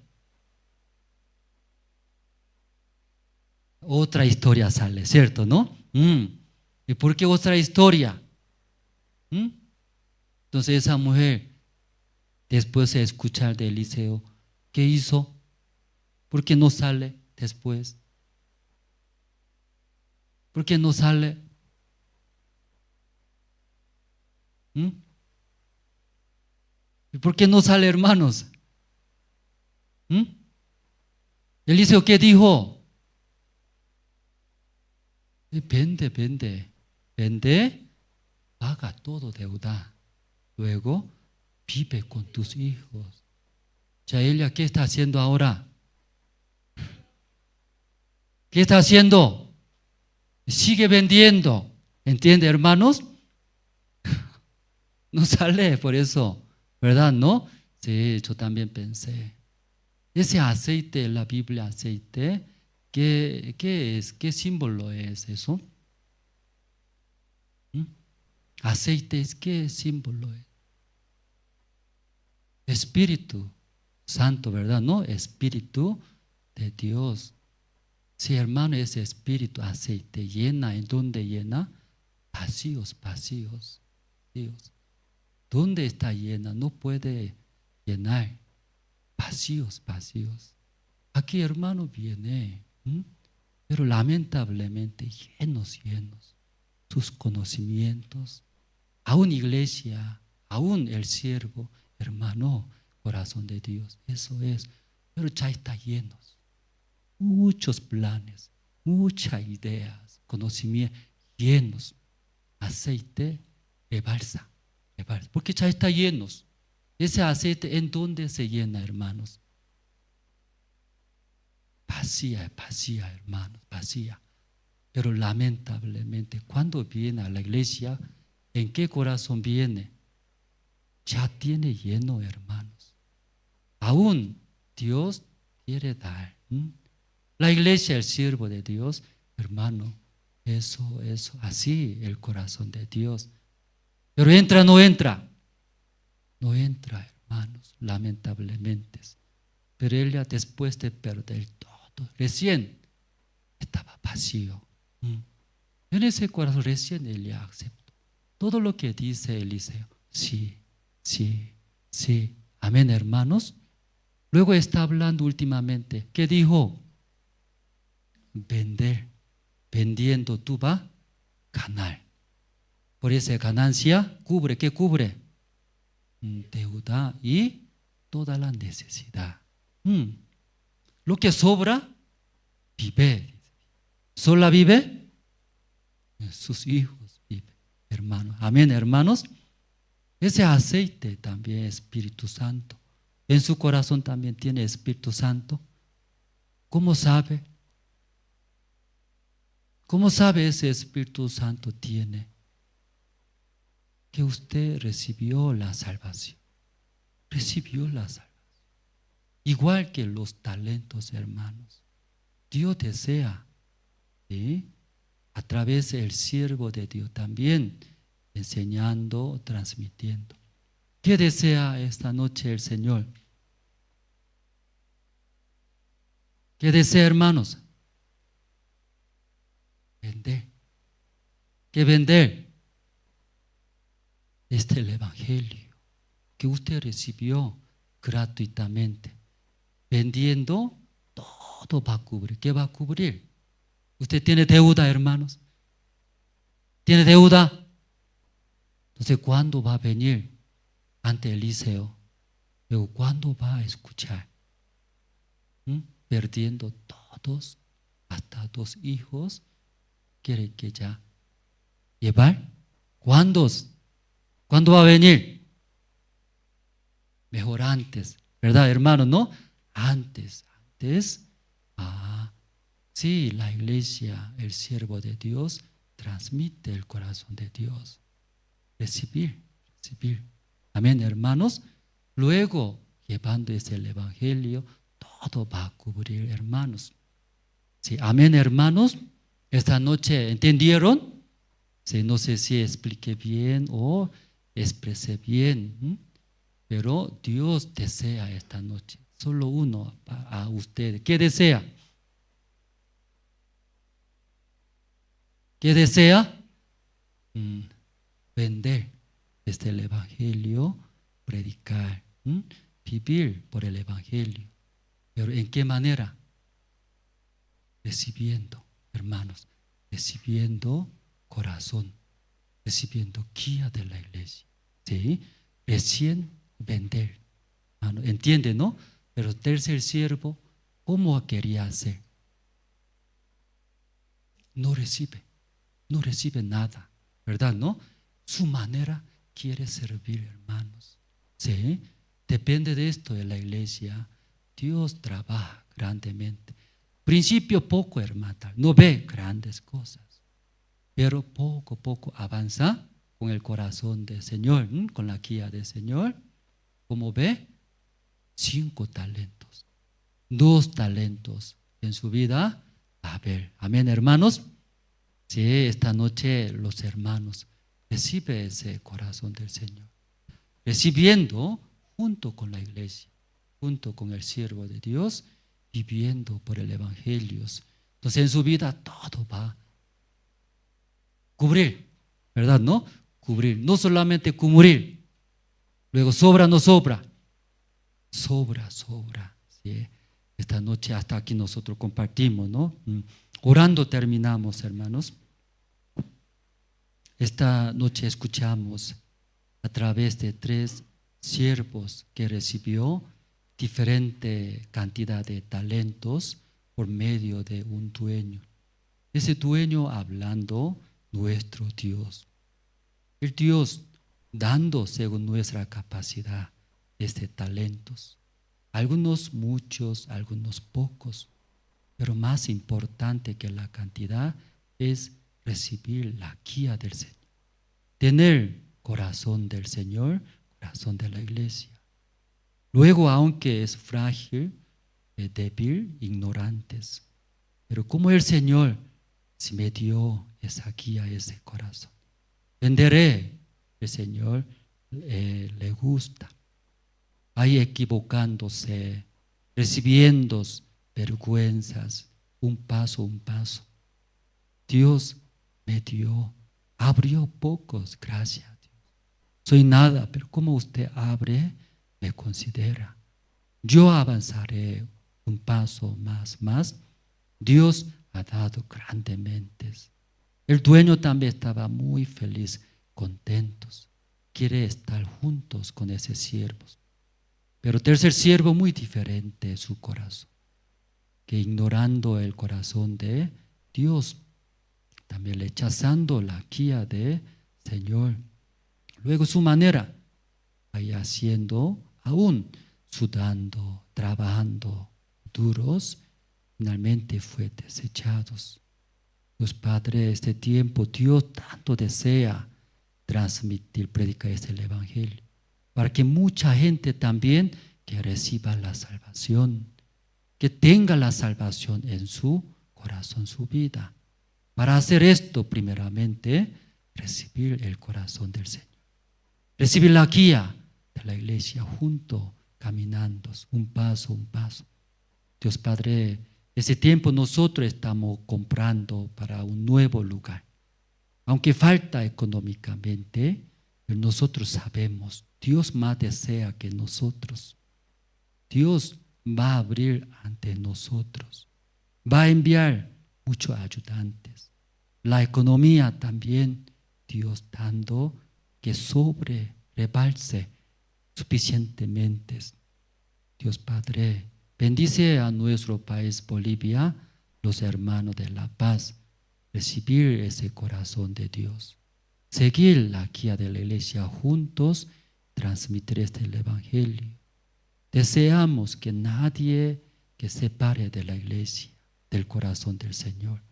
Otra historia sale, ¿cierto? ¿No? ¿Y por qué otra historia? Entonces esa mujer, después de escuchar de Eliseo, ¿qué hizo? ¿Por qué no sale después? ¿Por qué no sale? ¿Y por qué no sale, hermanos? Eliseo, ¿qué dijo? Vende, paga todo deuda. Luego, vive con tus hijos. Ya ella, ¿qué está haciendo ahora? ¿Qué está haciendo? Sigue vendiendo. ¿Entiende, hermanos? No sale por eso, ¿verdad? ¿No? Sí, yo también pensé. Ese aceite, la Biblia aceite, ¿qué es? ¿Qué símbolo es eso? Aceite es, ¿qué símbolo es? Espíritu Santo, ¿verdad? ¿No? Espíritu de Dios. Sí, hermano, ese espíritu aceite llena. ¿En dónde llena? Vacíos. ¿Dónde está llena? No puede llenar. Vacíos. Aquí, hermano, viene, pero lamentablemente llenos. Sus conocimientos, aún iglesia, aún el siervo, hermano, corazón de Dios, eso es, pero ya está llenos. Muchos planes, muchas ideas, conocimientos llenos. Aceite rebalsa, porque ya está llenos. Ese aceite, ¿en dónde se llena, hermanos? Vacía, hermanos, vacía. Pero lamentablemente, cuando viene a la iglesia, ¿en qué corazón viene? Ya tiene lleno, hermanos. Aún Dios quiere dar. La iglesia, el siervo de Dios, hermano, eso, así el corazón de Dios. Pero entra, no entra. No entra, hermanos, lamentablemente. Pero ella, después de perder todo, recién estaba vacío. En ese corazón recién ella aceptó todo lo que dice Eliseo. Sí. Amén, hermanos. Luego está hablando últimamente. ¿Qué dijo? Vendiendo tú vas a ganar. Por esa ganancia cubre. ¿Qué cubre? Deuda y toda la necesidad. Lo que sobra, vive. ¿Sola vive? Sus hijos viven, hermanos. Amén, hermanos. Ese aceite también es Espíritu Santo. En su corazón también tiene Espíritu Santo. ¿Cómo sabe? ¿Cómo sabe ese Espíritu Santo tiene? Que usted recibió la salvación. Recibió la salvación. Igual que los talentos, hermanos. Dios desea, ¿sí?, a través del siervo de Dios también, enseñando, transmitiendo. ¿Qué desea esta noche el Señor? ¿Qué desea, hermanos? Vender. ¿Qué vender? Este es el Evangelio que usted recibió gratuitamente. Vendiendo, todo va a cubrir. ¿Qué va a cubrir? Usted tiene deuda, hermanos. ¿Tiene deuda? Entonces, ¿cuándo va a venir ante Eliseo? Luego, ¿cuándo va a escuchar? Perdiendo todos, hasta 2 hijos, quiere que ya llevar. ¿Cuándo va a venir? Mejor antes, ¿verdad, hermano? ¿No? Antes. Sí, la iglesia, el siervo de Dios, transmite el corazón de Dios. Recibir. Amén, hermanos. Luego, llevando el evangelio, todo va a cubrir, hermanos. Sí, amén, hermanos. Esta noche, ¿entendieron? Sí, no sé si expliqué bien o expresé bien, pero Dios desea esta noche, solo uno a ustedes. ¿Qué desea? ¿Qué desea? Vender el evangelio, predicar, vivir por el evangelio. ¿Pero en qué manera? Recibiendo, hermanos, recibiendo corazón, recibiendo guía de la iglesia. ¿Sí? Recién vender. ¿Entiende, no? Pero tercer siervo, ¿cómo quería hacer? No recibe nada, ¿verdad? ¿No? Su manera quiere servir, hermanos. ¿Sí? Depende de esto de la iglesia. Dios trabaja grandemente. Principio poco, hermano, no ve grandes cosas, pero poco a poco avanza con el corazón del Señor, con la guía del Señor. Como ve, 5 talentos, 2 talentos en su vida. A ver, amén, hermanos. Sí, esta noche los hermanos reciben ese corazón del Señor, recibiendo junto con la iglesia, junto con el siervo de Dios, viviendo por el evangelio. Entonces en su vida todo va a cubrir, ¿verdad? ¿No? Cubrir, no solamente cubrir. Luego sobra, no sobra. Sobra. ¿Sí? Esta noche hasta aquí nosotros compartimos, ¿no? Orando terminamos, hermanos. Esta noche escuchamos a través de 3 siervos que recibió diferente cantidad de talentos por medio de un dueño. Ese dueño hablando nuestro Dios. El Dios dando según nuestra capacidad talentos. Algunos muchos, algunos pocos. Pero más importante que la cantidad es recibir la guía del Señor. Tener corazón del Señor, corazón de la iglesia. Luego, aunque es frágil, débil, ignorantes, pero como el Señor si me dio esa guía, ese corazón, venderé, el Señor le gusta. Ahí equivocándose, recibiendo vergüenzas, un paso. Dios me dio, abrió pocos, gracias a Dios. Soy nada, pero como usted abre, me considera. Yo avanzaré un paso más. Dios ha dado grandemente. El dueño también estaba muy feliz, contentos. Quiere estar juntos con ese siervo. Pero tercer siervo muy diferente su corazón, que ignorando el corazón de Dios, también rechazando la guía del Señor. Luego su manera, haciendo, aún sudando, trabajando duros, finalmente fue desechados. Dios Padre, este tiempo Dios tanto desea transmitir, predicar el Evangelio, para que mucha gente también que reciba la salvación, que tenga la salvación en su corazón, su vida. Para hacer esto, primeramente, recibir el corazón del Señor. Recibir la guía de la iglesia junto, caminando, un paso, un paso. Dios Padre, ese tiempo nosotros estamos comprando para un nuevo lugar. Aunque falta económicamente, pero nosotros sabemos, Dios más desea que nosotros. Dios va a abrir ante nosotros. Va a enviar muchos ayudantes. La economía también, Dios dando que rebalse suficientemente. Dios Padre, bendice a nuestro país Bolivia, los hermanos de la paz, recibir ese corazón de Dios, seguir la guía de la iglesia juntos, transmitir este Evangelio. Deseamos que nadie que se separe de la iglesia, del corazón del Señor,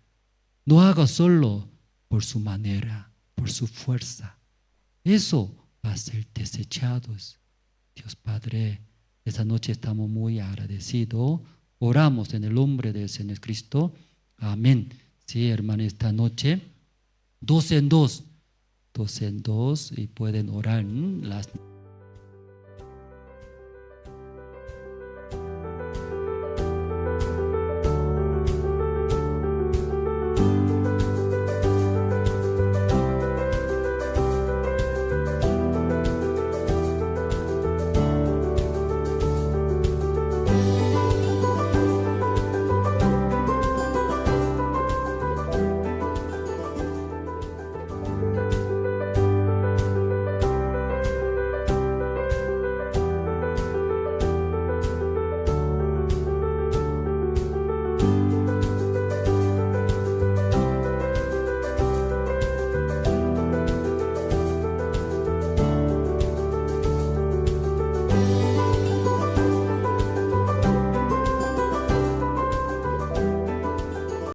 no haga solo por su manera, por su fuerza. Eso va a ser desechado. Dios Padre, esta noche estamos muy agradecidos. Oramos en el nombre del Señor Cristo. Amén. Sí, hermano, esta noche, 2 en 2, y pueden orar las